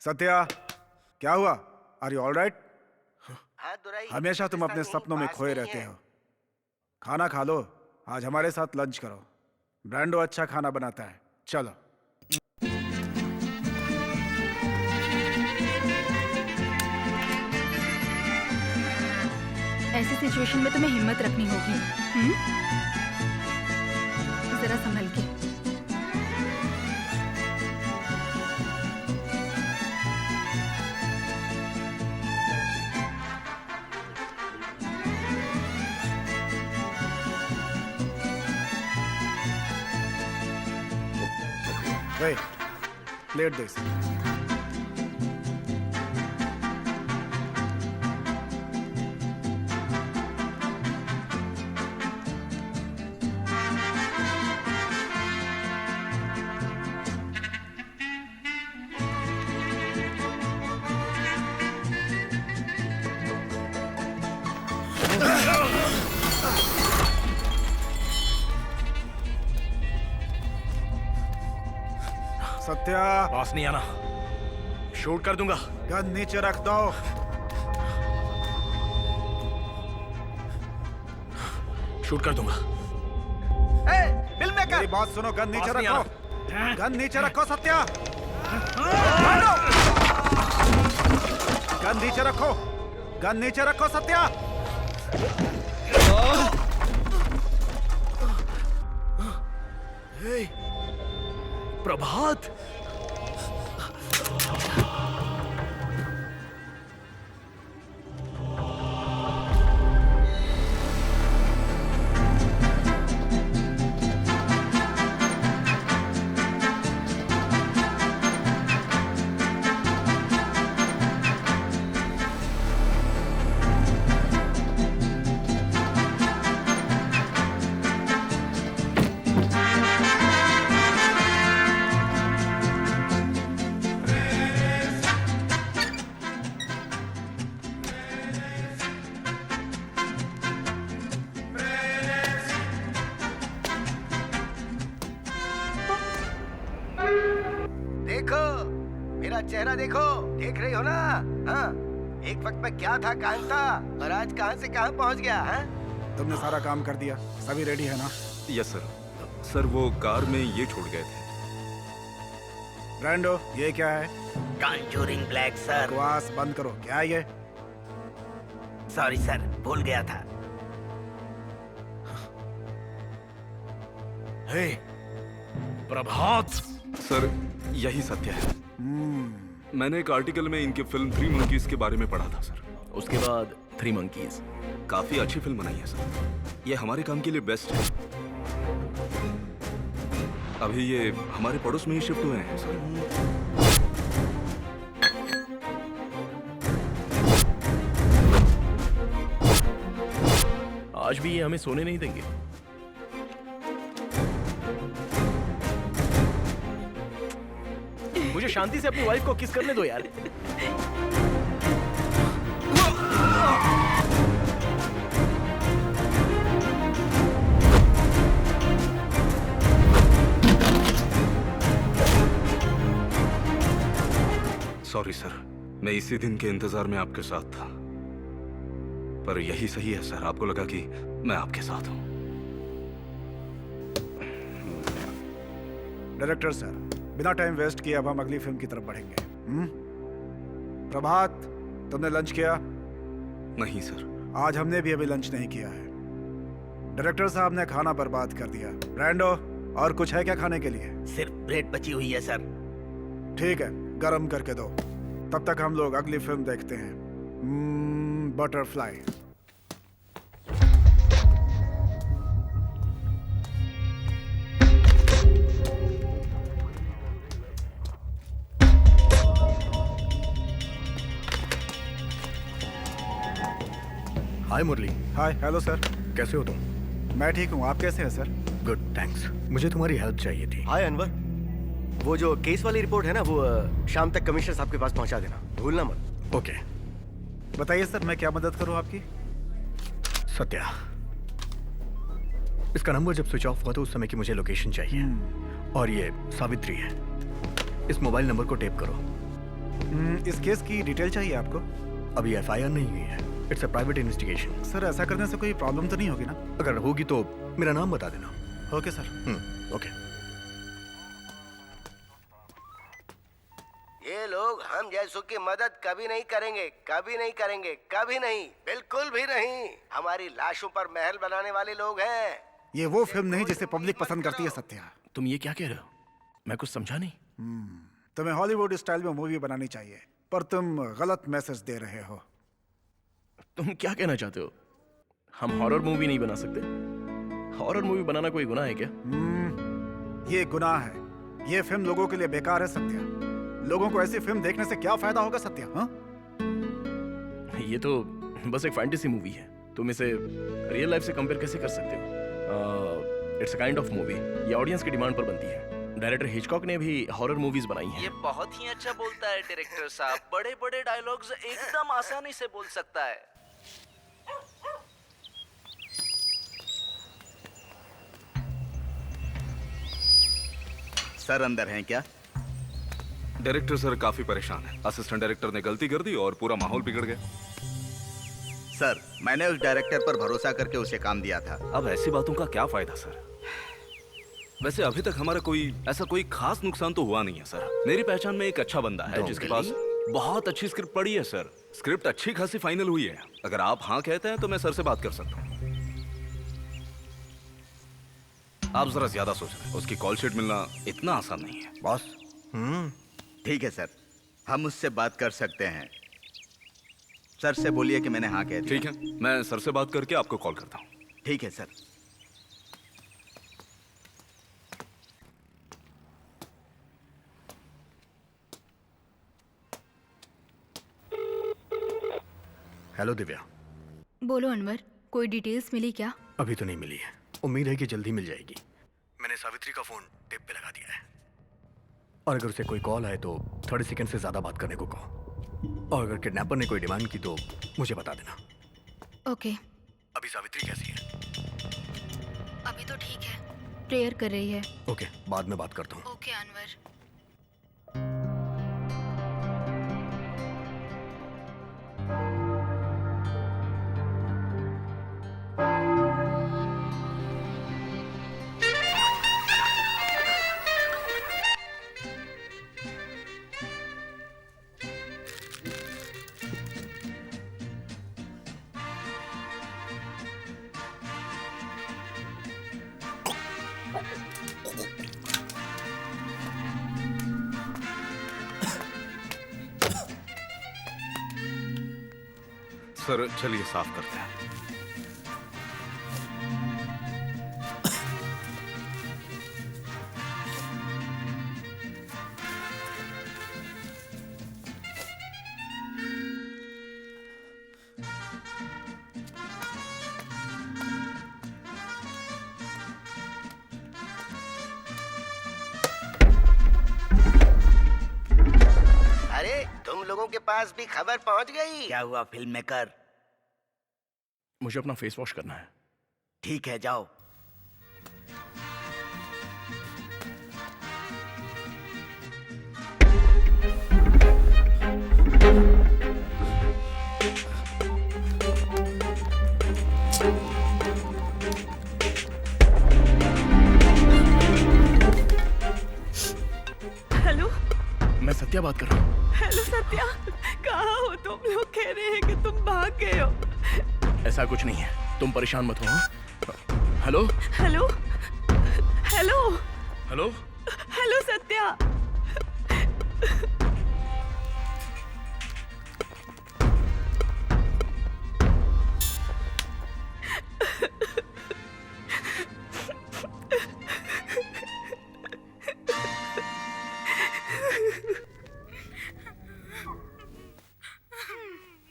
सत्या, क्या हुआ? Are you all right? हाँ दुराई, हमेशा तुम अपने सपनों में पास खोए नहीं रहते है। हो। खाना खा लो, आज हमारे साथ लंच करो। ब्रांडो अच्छा खाना बनाता है। चलो। ऐसी सिचुएशन में तुम्हें हिम्मत रखनी होगी। जरा संभल के। Hey, plate this. सत्या, पास नहीं आना, शूट कर दूंगा। गन नीचे रख दो। शूट कर दूंगा। मेरी बात सुनो, गन नीचे पास नहीं रखो। गन नीचे रखो सत्या। गन नीचे रखो। गन नीचे रखो सत्या। प्रभात, देखो मेरा चेहरा, देखो, देख रही हो ना? हाँ, एक वक्त में क्या था, कहाँ था, और आज कहाँ से कहाँ पहुँच गया। हाँ? तुमने सारा काम कर दिया, सभी रेडी है ना? Yes sir. सर वो कार में ये छोड़ गए थे। ब्रांडो, ये क्या है? Conjuring black sir. बकवास बंद करो। क्या है ये? सॉरी सर, भूल गया था। हे प्रभात, सर यही सत्य है। मैंने एक आर्टिकल में इनकी फिल्म थ्री मंकीज के बारे में पढ़ा था सर। उसके बाद थ्री मंकीज काफी अच्छी फिल्म बनाई है सर। ये हमारे काम के लिए बेस्ट है। अभी ये हमारे पड़ोस में ही शिफ्ट हुए हैं सर। आज भी ये हमें सोने नहीं देंगे। मुझे शांति से अपनी वाइफ को किस करने दो यार। सॉरी सर, मैं इसी दिन के इंतजार में आपके साथ था, पर यही सही है सर। आपको लगा कि मैं आपके साथ हूं। डायरेक्टर सर, बिना टाइम वेस्ट किए अब हम अगली फिल्म की तरफ बढ़ेंगे। प्रभात, तुमने लंच किया? नहीं सर। आज हमने भी अभी लंच नहीं किया है। डायरेक्टर साहब ने खाना बर्बाद कर दिया। ब्रांडो, और कुछ है क्या खाने के लिए? सिर्फ ब्रेड बची हुई है सर। ठीक है, गरम करके दो। तब तक हम लोग अगली फिल्म देखते हैं, बटरफ्लाई। हाय मुरली। हाय, हेलो सर। कैसे हो तुम? मैं ठीक हूँ, आप कैसे हैं सर? Good, thanks. मुझे तुम्हारी हेल्प चाहिए थी। हाय अनवर, वो जो केस वाली रिपोर्ट है ना, वो शाम तक कमिश्नर साहब के पास पहुंचा देना, भूलना मत। ओके। बताइए सर, मैं क्या मदद करूँ आपकी? सत्या, इसका नंबर जब स्विच ऑफ हुआ तो उस समय की मुझे लोकेशन चाहिए। और ये सावित्री है। इस मोबाइल नंबर को टेप करो। इस केस की डिटेल चाहिए आपको? अभी एफआईआर नहीं हुई है। It's a private investigation. Sir, ऐसा करने से कोई प्रॉब्लम तो नहीं होगी ना? अगर होगी तो मेरा नाम बता देना। Okay sir. ओके। ये लोग हम जैसों की मदद कभी नहीं करेंगे, कभी नहीं करेंगे, कभी नहीं, बिल्कुल भी नहीं। हमारी लाशों पर महल बनाने वाले लोग हैं। ये वो फिल्म नहीं जिसे पब्लिक पसंद करती है सत्या। तुम ये क्या कह रहे हो? मैं कुछ समझा नहीं। तुम्हें हॉलीवुड स्टाइल में मूवी बनानी चाहिए, पर तुम गलत मैसेज दे रहे हो। तुम क्या कहना चाहते हो? हम हॉरर मूवी नहीं बना सकते? हॉरर मूवी बनाना कोई गुनाह है क्या? ये गुनाह है। ये फिल्म लोगों के लिए बेकार है सत्या। लोगों को ऐसी फिल्म देखने से क्या फायदा होगा सत्या? हाँ? ये तो बस एक फैंटेसी मूवी है। तुम इसे रियल लाइफ से कंपेयर कैसे कर सकते हो? It's a kind of movie. ये ऑडियंस की डिमांड पर बनती है। डायरेक्टर हिचकॉक ने भी हॉरर मूवीज बनाई हैं। ये बहुत ही अच्छा बोलता है डायरेक्टर साहब। बड़े बड़े डायलॉग्स एकदम आसानी से बोल सकता है। सर अंदर हैं क्या? डायरेक्टर सर काफी परेशान है। असिस्टेंट डायरेक्टर ने गलती कर दी और पूरा माहौल बिगड़ गया। सर, मैंने उस डायरेक्टर पर भरोसा करके उसे काम दिया था। अब ऐसी बातों का क्या फायदा सर? वैसे अभी तक हमारा कोई खास नुकसान तो हुआ नहीं है सर। मेरी पहचान में एक अच्छा बंदा है जिसके पास बहुत अच्छी स्क्रिप्ट पड़ी है सर। स्क्रिप्ट अच्छी खासी फाइनल हुई है। अगर आप हाँ कहते हैं तो मैं सर से बात कर सकता हूँ। आप जरा ज्यादा सोच रहे हैं। उसकी कॉल शीट मिलना इतना आसान नहीं है बॉस। ठीक है सर, हम उससे बात कर सकते हैं। सर से बोलिए कि मैंने हाँ कह दिया। ठीक है, मैं सर से बात करके आपको कॉल करता हूँ। ठीक है सर। हेलो दिव्या। बोलो अनवर, कोई डिटेल्स मिली क्या? अभी तो नहीं मिली है, उम्मीद है कि जल्दी मिल जाएगी। मैंने सावित्री का फोन टेप पे लगा दिया है, और अगर उसे कोई कॉल आए तो 30 सेकंड से ज्यादा बात करने को कहो। और अगर किडनैपर ने कोई डिमांड की तो मुझे बता देना। ओके। अभी सावित्री कैसी है? अभी तो ठीक है, प्रेयर कर रही है। ओके, बाद में बात करता हूँ। ओके अनवर। सर चलिए साफ करते हैं। अरे तुम लोगों के पास भी खबर पहुंच गई? क्या हुआ फिल्म मेकर? मुझे अपना फेस वॉश करना है। ठीक है, जाओ। हेलो मैं सत्या बात कर रहा हूँ। हेलो सत्या, कहाँ हो तुम? लोग कह रहे हैं कि तुम भाग गए हो। ऐसा कुछ नहीं है, तुम परेशान मत हो। हाँ? Hello hello hello hello hello Satya.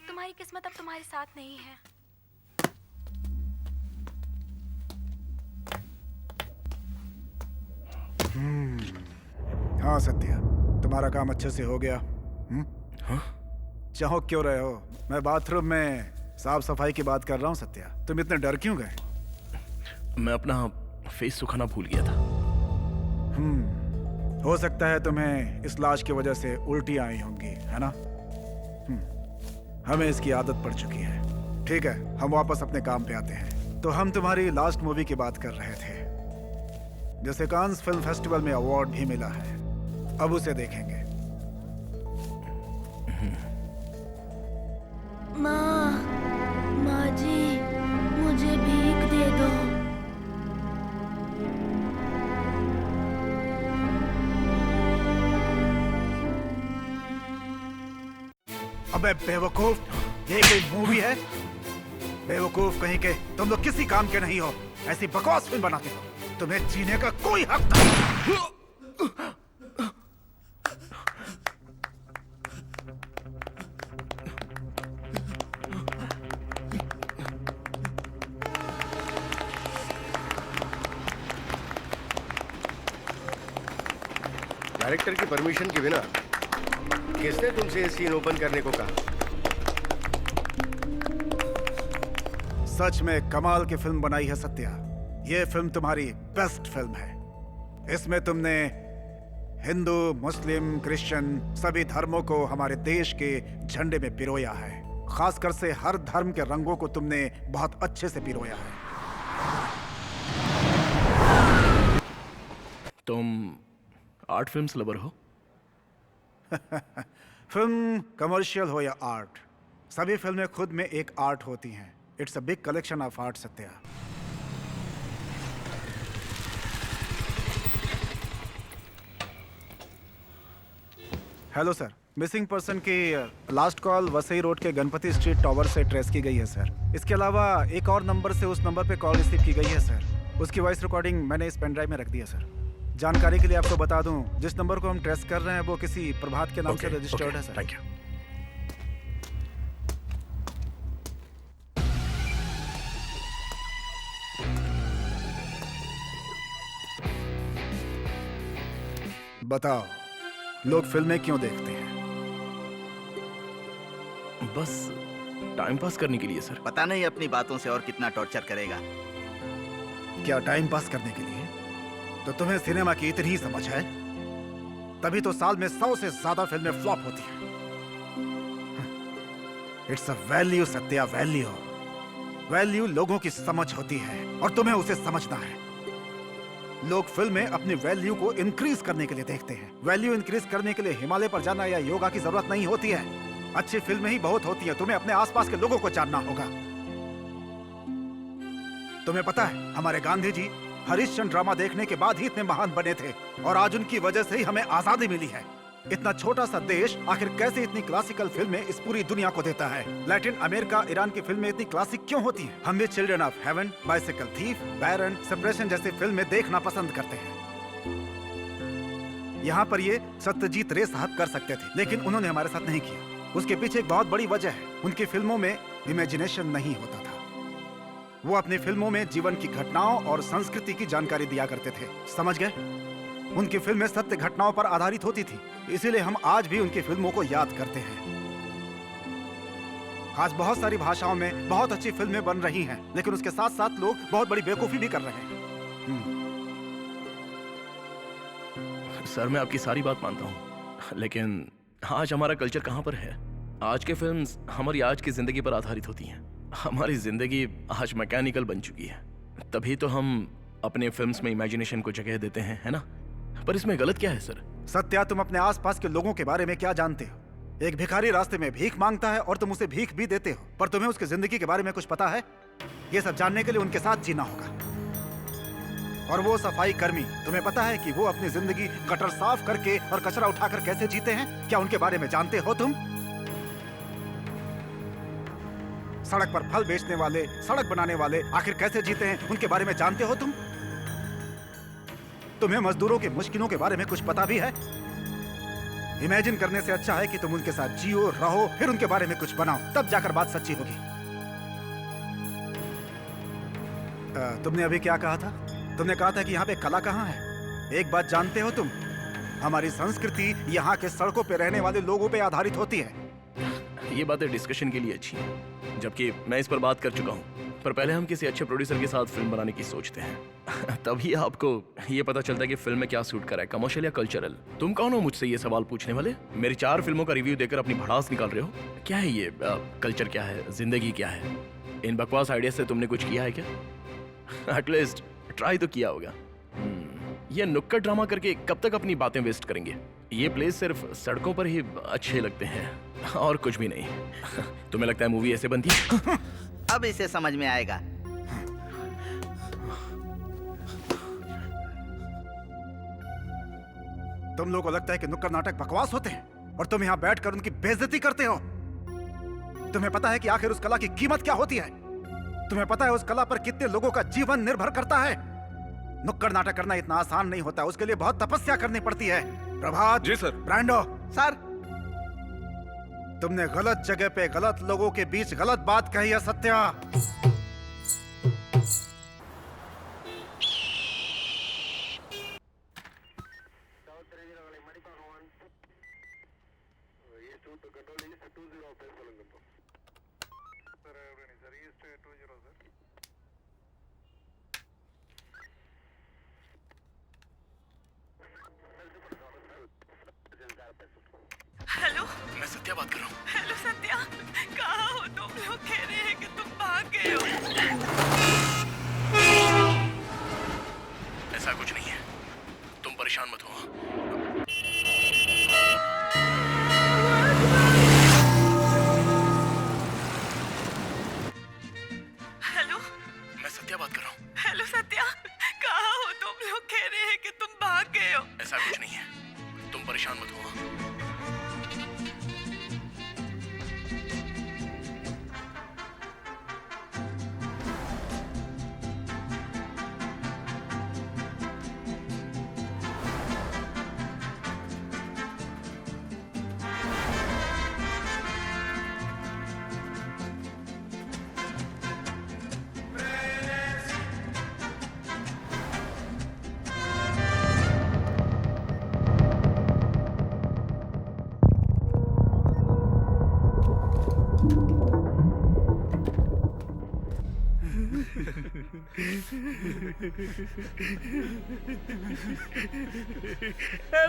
तुम्हारी किस्मत अब तुम्हारे साथ नहीं है। हाँ सत्या, तुम्हारा काम अच्छे से हो गया। हाँ? चौंक क्यों रहे हो? मैं बाथरूम में साफ सफाई की बात कर रहा हूँ सत्या। तुम इतने डर क्यों गए? मैं अपना फेस सुखाना भूल गया था। हो सकता है तुम्हें इस लाश की वजह से उल्टी आई होंगी, है ना? हमें इसकी आदत पड़ चुकी है। ठीक है, हम वापस अपने काम पे आते हैं। तो हम तुम्हारी लास्ट मूवी की बात कर रहे थे, जिसे कांस फिल्म फेस्टिवल में अवार्ड भी मिला है। अब उसे देखेंगे। माँ जी, मुझे भीख दे दो। अबे बेवकूफ, ये कोई मूवी है? बेवकूफ कहीं के, तुम लोग किसी काम के नहीं हो। ऐसी बकवास फिल्म बनाते हो। तुम्हें जीने का कोई हक नहीं। डायरेक्टर की परमिशन के बिना किसने तुमसे ये सीन ओपन करने को कहा? सच में कमाल की फिल्म बनाई है सत्या। ये फिल्म तुम्हारी बेस्ट फिल्म है। इसमें तुमने हिंदू, मुस्लिम, क्रिश्चियन सभी धर्मों को हमारे देश के झंडे में पिरोया है। खासकर से हर धर्म के रंगों को तुमने बहुत अच्छे से पिरोया है। तुम आर्ट फिल्म्स लवर हो? फिल्म कमर्शियल हो या आर्ट, सभी फिल्में खुद में एक आर्ट होती हैं। It's a big collection of art Satya. Hello sir, missing person की लास्ट कॉल वसई रोड के गणपति स्ट्रीट टावर से ट्रेस की गई है सर। इसके अलावा एक और नंबर से उस नंबर पे कॉल रिसीव की गई है सर। उसकी वॉइस रिकॉर्डिंग मैंने इस पेन ड्राइव में रख दी है सर। जानकारी के लिए आपको बता दूं, जिस नंबर को हम ट्रेस कर रहे हैं वो किसी प्रभात के नाम से रजिस्टर्ड है सर। Thank you. बताओ, लोग फिल्में क्यों देखते हैं? बस टाइम पास करने के लिए सर। पता नहीं अपनी बातों से और कितना टॉर्चर करेगा। क्या टाइम पास करने के लिए? तो तुम्हें सिनेमा की इतनी ही समझ है? तभी तो साल में 100 से ज्यादा फिल्में फ्लॉप होती हैं। It's a value Satya, value. Value लोगों की समझ होती है और तुम्हें उसे समझना है। लोग फिल्में अपनी वैल्यू को इंक्रीज करने के लिए देखते हैं। वैल्यू इंक्रीज करने के लिए हिमालय पर जाना या योगा की जरूरत नहीं होती है। अच्छी फिल्में ही बहुत होती हैं। तुम्हें अपने आसपास के लोगों को जानना होगा। तुम्हें पता है, हमारे गांधी जी हरिश्चंद्र ड्रामा देखने के बाद ही इतने महान बने थे और आज उनकी वजह से ही हमें आजादी मिली है। इतना छोटा सा देश आखिर कैसे इतनी क्लासिकल फिल्में इस पूरी दुनिया को देता है? लैटिन अमेरिका, ईरान की फिल्में इतनी क्लासिक क्यों होती हैं? हम भी Children of Heaven, Bicycle Thief, Baron, Separation जैसी फिल्में देखना पसंद करते हैं। यहाँ पर ये सत्यजीत रे साहब कर सकते थे, लेकिन उन्होंने हमारे साथ नहीं किया। उसके पीछे एक बहुत बड़ी वजह है, उनकी फिल्मों में इमेजिनेशन नहीं होता था। वो अपनी फिल्मों में जीवन की घटनाओं और संस्कृति की जानकारी दिया करते थे, समझ गए? उनकी फिल्में सत्य घटनाओं पर आधारित होती थी, इसीलिए हम आज भी उनकी फिल्मों को याद करते हैं। आज बहुत सारी भाषाओं में बहुत अच्छी फिल्में बन रही हैं, लेकिन उसके साथ साथ लोग बहुत बड़ी बेवकूफी भी कर रहे हैं। सर, मैं आपकी सारी बात मानता हूँ, लेकिन आज हमारा कल्चर कहाँ पर है? आज के फिल्म्स हमारी आज की जिंदगी पर आधारित होती हैं। हमारी जिंदगी आज मैकेनिकल बन चुकी है, तभी तो हम अपने फिल्म्स में इमेजिनेशन को जगह देते हैं, है ना? पर इसमें गलत क्या है सर? सत्या, तुम अपने आसपास के लोगों के बारे में क्या जानते हो? एक भिखारी रास्ते में भीख मांगता है और तुम उसे भीख भी देते हो, पर तुम्हें उसकी जिंदगी के बारे में कुछ पता है? ये सब जानने के लिए उनके साथ जीना होगा। और वो सफाई कर्मी, तुम्हें पता है कि वो अपनी जिंदगी गटर साफ करके और कचरा उठाकर कैसे जीते हैं? क्या उनके बारे में जानते हो तुम? सड़क पर फल बेचने वाले, सड़क बनाने वाले आखिर कैसे जीते हैं, उनके बारे में जानते हो तुम? तुम्हें मजदूरों की मुश्किलों के बारे में कुछ पता भी है? इमेजिन करने से अच्छा है कि तुम उनके साथ जियो, रहो, फिर उनके बारे में कुछ बनाओ, तब जाकर बात सच्ची होगी। तुमने अभी क्या कहा था? तुमने कहा था कि यहाँ पे कला कहाँ है? एक बात जानते हो तुम, हमारी संस्कृति यहाँ के सड़कों पे रहने वाले लोगों पे आधारित होती है। ये बातें डिस्कशन के लिए अच्छी हैं, जबकि मैं इस पर बात कर चुका हूँ। पर पहले हम किसी अच्छे प्रोड्यूसर के साथ फिल्म बनाने की सोचते हैं, तभी आपको ये पता चलता है कि फिल्म में क्या सूट करा है, कमर्शियल या कल्चरल। तुम कौन हो मुझसे ये सवाल पूछने वाले? मेरी 4 फिल्मों का रिव्यू देकर अपनी भड़ास निकाल रहे हो? क्या है ये? कल्चर क्या है, जिंदगी क्या है? इन बकवास आइडिया से तुमने कुछ किया है क्या? एटलीस्ट ट्राई तो किया होगा। ये नुक्कड़ ड्रामा करके कब तक अपनी बातें वेस्ट करेंगे? ये प्लेस सिर्फ सड़कों पर ही अच्छे लगते हैं और कुछ भी नहीं। तुम्हें लगता है मूवी ऐसे बनती है? अब इसे समझ में आएगा। तुम लोगों को लगता है कि नुक्कड़ नाटक बकवास होते हैं और तुम यहाँ बैठकर उनकी बेइज्जती करते हो। तुम्हें पता है कि आखिर उस कला की कीमत क्या होती है? तुम्हें पता है उस कला पर कितने लोगों का जीवन निर्भर करता है? नुक्कड़ नाटक करना इतना आसान नहीं होता, उसके लिए बहुत तपस्या करनी पड़ती है। प्रभात जी सर। ब्रांडो सर, तुमने गलत जगह पे गलत लोगों के बीच गलत बात कही है सत्या। हेलो, मैं सत्या बात कर रहा हूँ। हेलो सत्या, कहाँ हो तुम? लोग कह रहे हैं कि तुम भाग गए हो। ऐसा कुछ नहीं है, तुम परेशान मत हो। हेलो, मैं सत्या बात कर रहा हूँ। हेलो सत्या, कहाँ हो तुम? लोग कह रहे हैं कि तुम भाग गए हो। ऐसा कुछ नहीं है, तुम परेशान मत हो।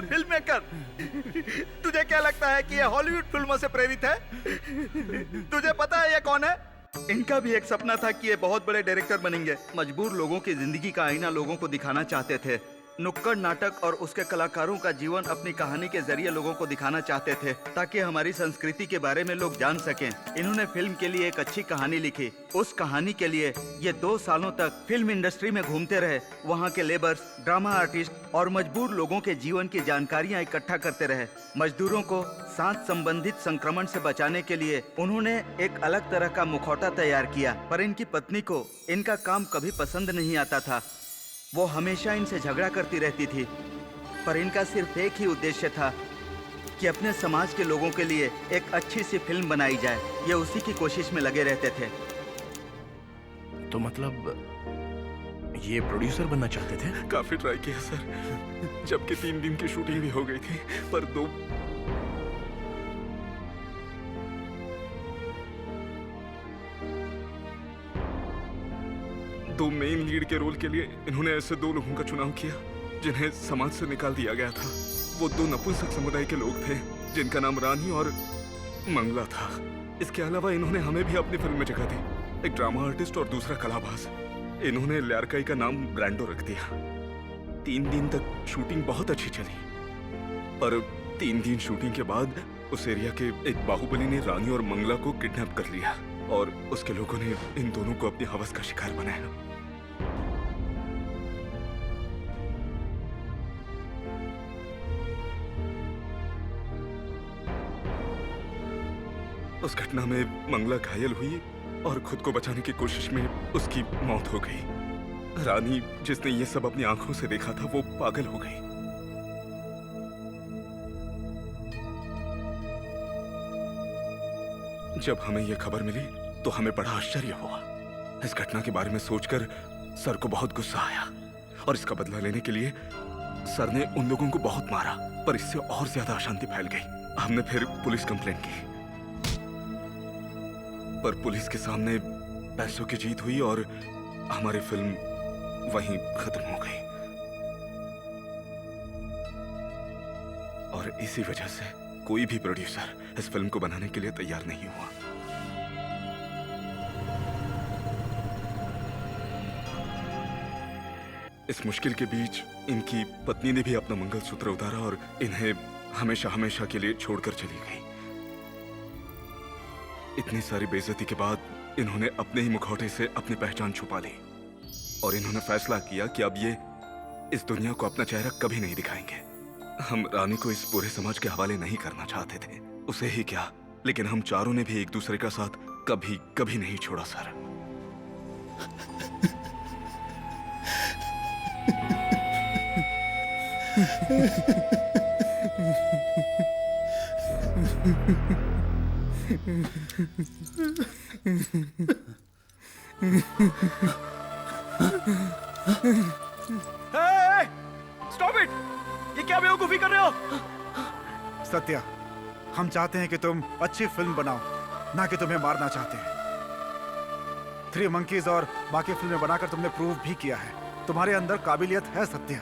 फिल्म मेकर, तुझे क्या लगता है कि ये हॉलीवुड फिल्मों से प्रेरित है? तुझे पता है ये कौन है? इनका भी एक सपना था कि ये बहुत बड़े डायरेक्टर बनेंगे। मजबूर लोगों की जिंदगी का आईना लोगों को दिखाना चाहते थे। नुक्कड़ नाटक और उसके कलाकारों का जीवन अपनी कहानी के जरिए लोगों को दिखाना चाहते थे ताकि हमारी संस्कृति के बारे में लोग जान सकें। इन्होंने फिल्म के लिए एक अच्छी कहानी लिखी। उस कहानी के लिए ये 2 सालों तक फिल्म इंडस्ट्री में घूमते रहे। वहाँ के लेबर्स, ड्रामा आर्टिस्ट और मजबूर लोगों के जीवन की जानकारियाँ इकट्ठा करते रहे। मजदूरों को सांस संबंधित संक्रमण से बचाने के लिए उन्होंने एक अलग तरह का मुखौटा तैयार किया, पर इनकी पत्नी को इनका काम कभी पसंद नहीं आता था। वो हमेशा इनसे झगड़ा करती रहती थी, पर इनका सिर्फ एक ही उद्देश्य था कि अपने समाज के लोगों के लिए एक अच्छी सी फिल्म बनाई जाए। ये उसी की कोशिश में लगे रहते थे। तो मतलब ये प्रोड्यूसर बनना चाहते थे? काफी ट्राई किया सर, जबकि 3 दिन की शूटिंग भी हो गई थी, पर दो मेन लीड के रोल के लिए इन्होंने ऐसे 2 लोगों का चुनाव किया जिन्हें समाज से निकाल दिया गया था। वो 2 नपुंसक समुदाय के लोग थे जिनका नाम रानी और मंगला था। इसके अलावा इन्होंने हमें भी अपनी फिल्म में जगह दी, एक ड्रामा आर्टिस्ट और दूसरा कलाबाज। इन्होंने ल्यारकाई का नाम ब्रांडो रख दिया। 3 दिन तक शूटिंग बहुत अच्छी चली, पर 3 दिन शूटिंग के बाद उस एरिया के एक बाहुबली ने रानी और मंगला को किडनैप कर लिया और उसके लोगों ने इन दोनों को अपनी हवस का शिकार बनाया। उस घटना में मंगला घायल हुई और खुद को बचाने की कोशिश में उसकी मौत हो गई। रानी, जिसने ये सब अपनी आंखों से देखा था, वो पागल हो गई। जब हमें यह खबर मिली तो हमें बड़ा आश्चर्य हुआ। इस घटना के बारे में सोचकर सर को बहुत गुस्सा आया और इसका बदला लेने के लिए सर ने उन लोगों को बहुत मारा, पर इससे और ज्यादा अशांति फैल गई। हमने फिर पुलिस कंप्लेंट की, पर पुलिस के सामने पैसों की जीत हुई और हमारी फिल्म वहीं खत्म हो गई। और इसी वजह से कोई भी प्रोड्यूसर इस फिल्म को बनाने के लिए तैयार नहीं हुआ। इस मुश्किल के बीच इनकी पत्नी ने भी अपना मंगलसूत्र उतारा और इन्हें हमेशा हमेशा के लिए छोड़कर चली गई। इतनी सारी बेइज्जती के बाद इन्होंने अपने ही मुखौटे से अपनी पहचान छुपा ली और इन्होंने फैसला किया कि अब ये इस दुनिया को अपना चेहरा कभी नहीं दिखाएंगे। हम रानी को इस पूरे समाज के हवाले नहीं करना चाहते थे, उसे ही क्या, लेकिन हम चारों ने भी एक दूसरे का साथ कभी कभी नहीं छोड़ा सर। Stop it! ये क्या बेवकूफी कर रहे हो? सत्या, हम चाहते हैं कि तुम अच्छी फिल्म बनाओ, ना कि तुम्हें मारना चाहते हैं। 3 मंकीज और बाकी फिल्में बनाकर तुमने प्रूव भी किया है तुम्हारे अंदर काबिलियत है सत्या।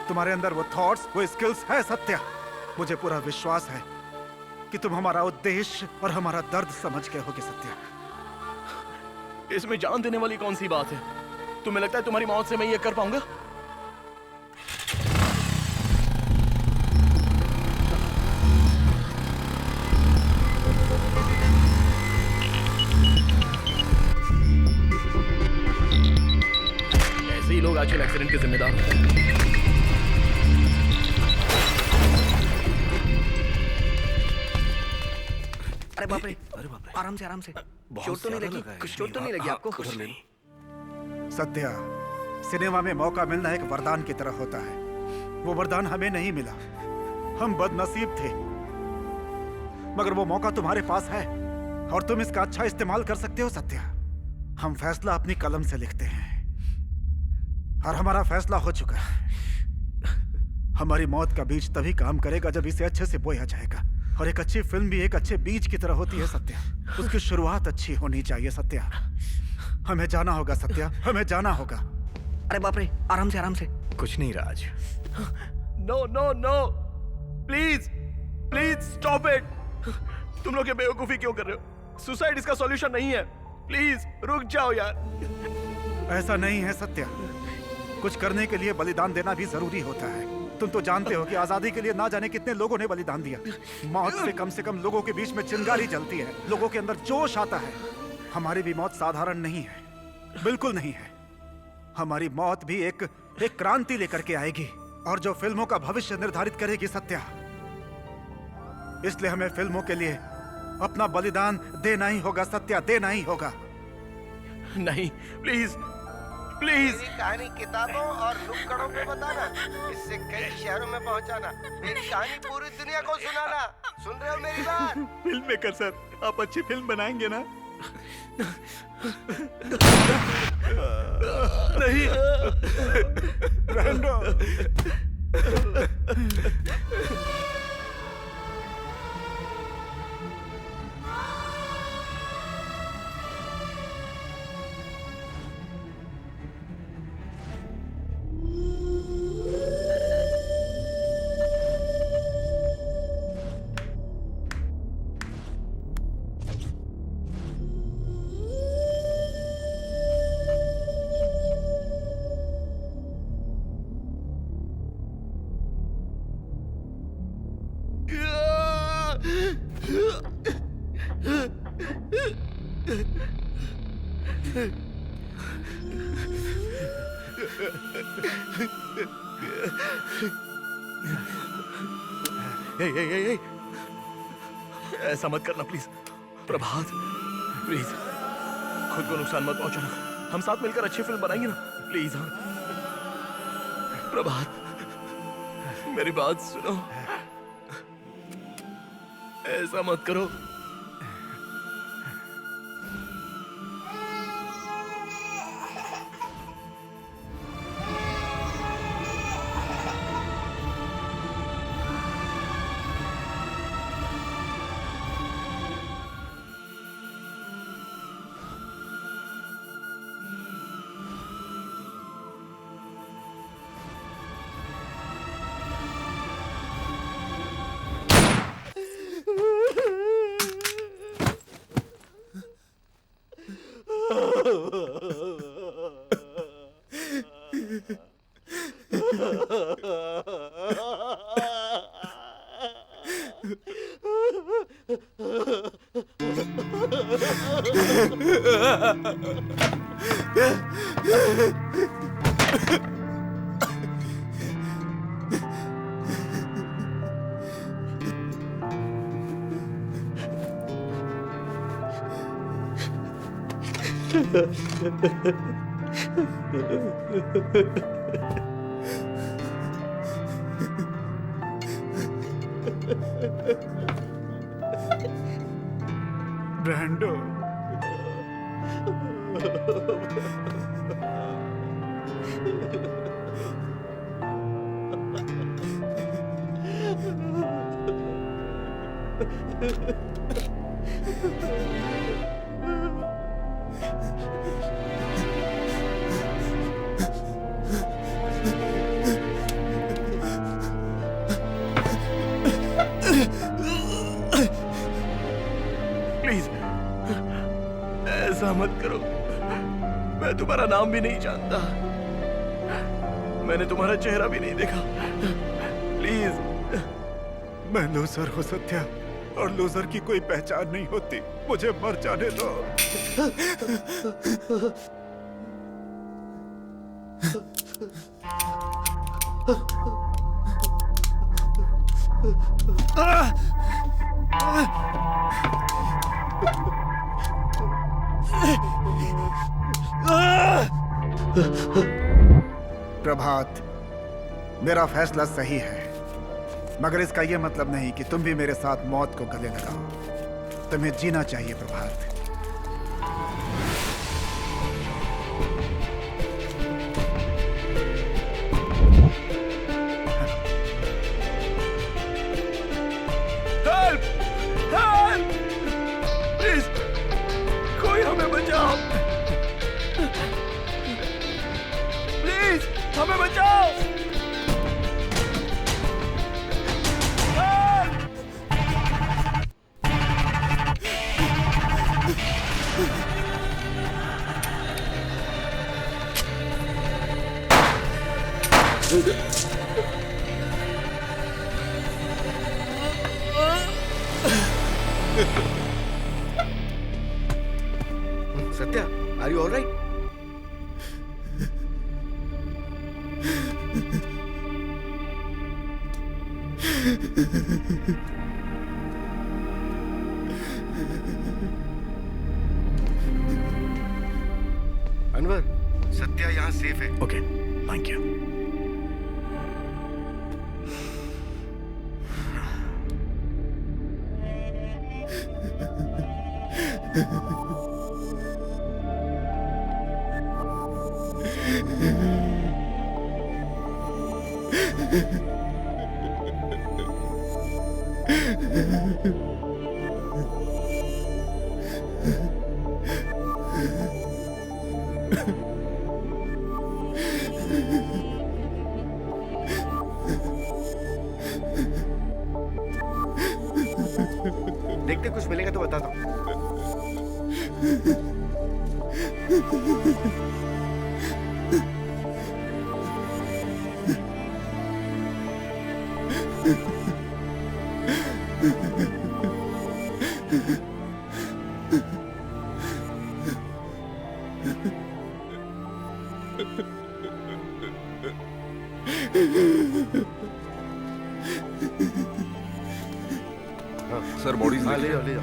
तुम्हारे अंदर वो थॉट्स, वो स्किल्स है सत्या। मुझे पूरा विश्वास है कि तुम हमारा उद्देश्य और हमारा दर्द समझ गए होगे सत्या। इसमें जान देने वाली कौन सी बात है? तुम्हें लगता है तुम्हारी मौत से मैं ये कर पाऊंगा? ऐसे ही लोग आजकल एक्सीडेंट के जिम्मेदार होते हैं। अरे बाप रे, आराम से, आराम से। चोट तो नहीं लगी? कुछ चोट तो नहीं लगी आपको? कुछ नहीं। सत्या, सिनेमा में मौका मिलना एक वरदान की तरह होता है। वो वरदान हमें नहीं मिला, हम बदनसीब थे, मगर वो मौका तुम्हारे पास है और तुम इसका अच्छा इस्तेमाल कर सकते हो सत्या। हम फैसला अपनी कलम से लिखते हैं और हमारा फैसला हो चुका है। हमारी मौत का बीज तभी काम करेगा जब इसे अच्छे से बोया जाएगा, और एक अच्छी फिल्म भी एक अच्छे बीज की तरह होती है सत्या। उसकी शुरुआत अच्छी होनी चाहिए सत्या। हमें जाना होगा सत्या, हमें जाना होगा। अरे बाप रे, आराम से, आराम से। कुछ नहीं Raj. No no no, please please stop it. तुम लोग ये बेवकूफी क्यों कर रहे हो? सुसाइड इसका सॉल्यूशन नहीं है। प्लीज रुक जाओ यार। ऐसा नहीं है सत्या, कुछ करने के लिए बलिदान देना भी जरूरी होता है। तुम तो जानते हो कि आजादी के लिए ना जाने कितने लोगों ने बलिदान दिया। मौत से कम लोगों के बीच में चिंगारी जलती है, लोगों के अंदर जोश आता है। हमारी भी मौत साधारण नहीं है, बिल्कुल नहीं है। हमारी मौत भी एक क्रांति लेकर के आएगी और जो फिल्मों का भविष्य निर्धारित करेगी सत्या। इसलिए हमें फिल्मों के लिए अपना बलिदान देना ही होगा सत्या, देना ही होगा। नहीं, प्लीज प्लीज। मेरी कहानी किताबों और नुक्कड़ों पे बताना, इससे कई शहरों में पहुंचाना, मेरी कहानी पूरी दुनिया को सुनाना। सुन रहे हो मेरी बात? फिल्म मेकर सर, आप अच्छी फिल्म बनाएंगे ना? नहीं। ब्रांडो। ऐसा मत करना प्लीज। प्रभात, प्लीज खुद को नुकसान मत पहुंचाना। हम साथ मिलकर अच्छी फिल्म बनाएंगे ना, प्लीज। हाँ प्रभात, मेरी बात सुनो, ऐसा मत करो। ब्रांडो, प्लीज ऐसा मत करो। मैं तुम्हारा नाम भी नहीं जानता, मैंने तुम्हारा चेहरा भी नहीं देखा। प्लीज। मैं लूजर हूँ सत्या, और लूजर की कोई पहचान नहीं होती। मुझे मर जाने दो। प्रभात, मेरा फैसला सही है, मगर इसका यह मतलब नहीं कि तुम भी मेरे साथ मौत को गले लगाओ। तुम्हें जीना चाहिए प्रभात। हेल्प! हेल्प! प्लीज कोई हमें बचाओ, प्लीज हमें बचाओ। Satya, are you all right? Anwar, Satya यहाँ सेफ है। Okay, thank you. देखते कुछ मिलेगा तो बताता हूँ। सर बॉडीज हाँ, ले जाओ, ले जाओ।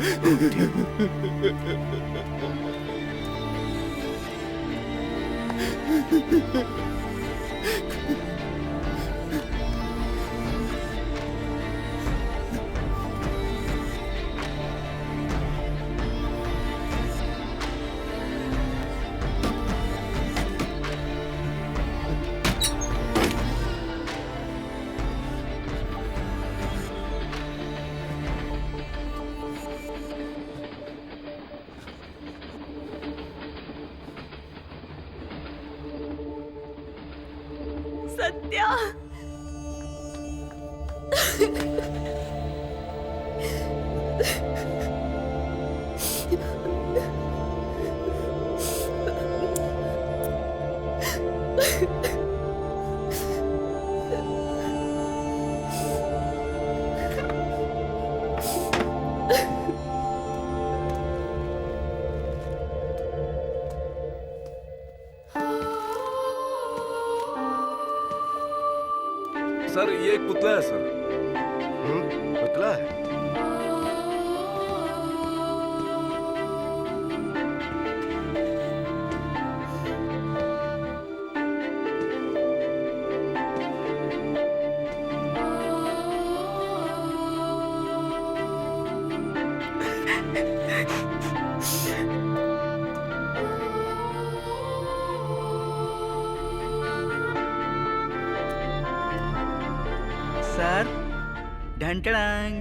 सत्या, सर ये एक पुतला है सर। पुतला है? सर ढंटड़ांग।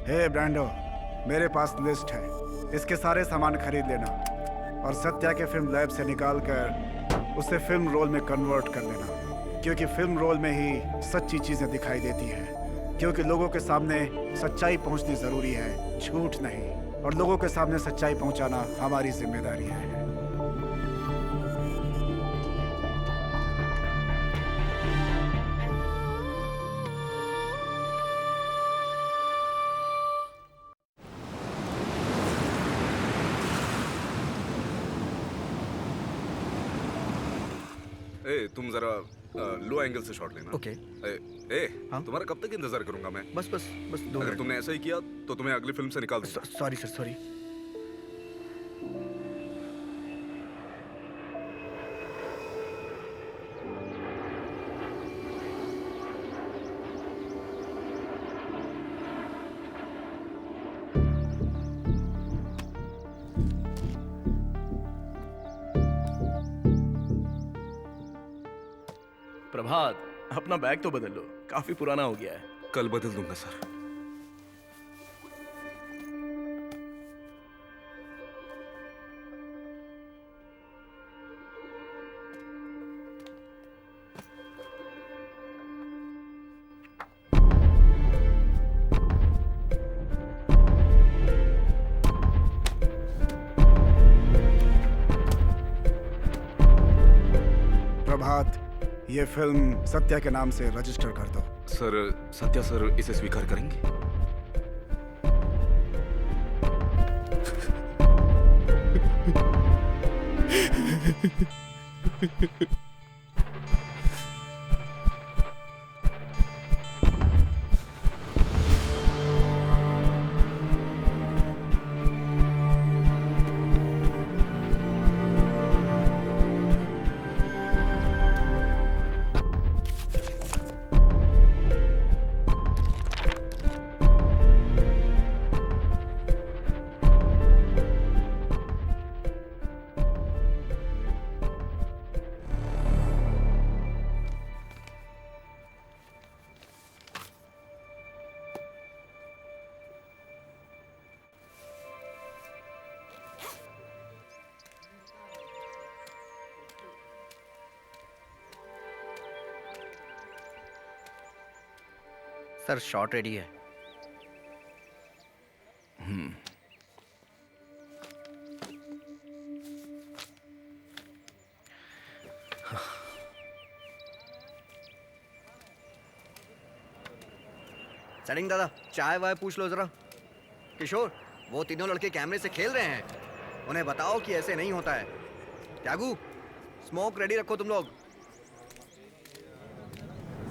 हे ब्रांडो, मेरे पास लिस्ट है, इसके सारे सामान खरीद लेना और सत्या के फिल्म लैब से निकाल कर उसे फिल्म रोल में कन्वर्ट कर लेना, क्योंकि फिल्म रोल में ही सच्ची चीजें दिखाई देती हैं। क्योंकि लोगों के सामने सच्चाई पहुंचनी जरूरी है, झूठ नहीं, और लोगों के सामने सच्चाई पहुंचाना हमारी जिम्मेदारी है। ए, तुम जरा लो एंगल से शॉट लेना। ओके। हाँ? तुम्हारा कब तक इंतजार करूंगा मैं? बस 2 अगर मिनट। तुमने ऐसा ही किया तो तुम्हें अगली फिल्म से निकाल दूंगा। Sorry sir, sorry. प्रभात, अपना बैग तो बदल लो, काफी पुराना हो गया है। कल बदल दूंगा सर। प्रभात, ये फिल्म सत्या के नाम से रजिस्टर कर दो। सर सत्या सर इसे स्वीकार करेंगे? सर शॉट रेडी है। सेटिंग दादा, चाय वाय पूछ लो जरा। किशोर, वो तीनों लड़के कैमरे से खेल रहे हैं, उन्हें बताओ कि ऐसे नहीं होता है। त्यागू, स्मोक रेडी रखो तुम लोग।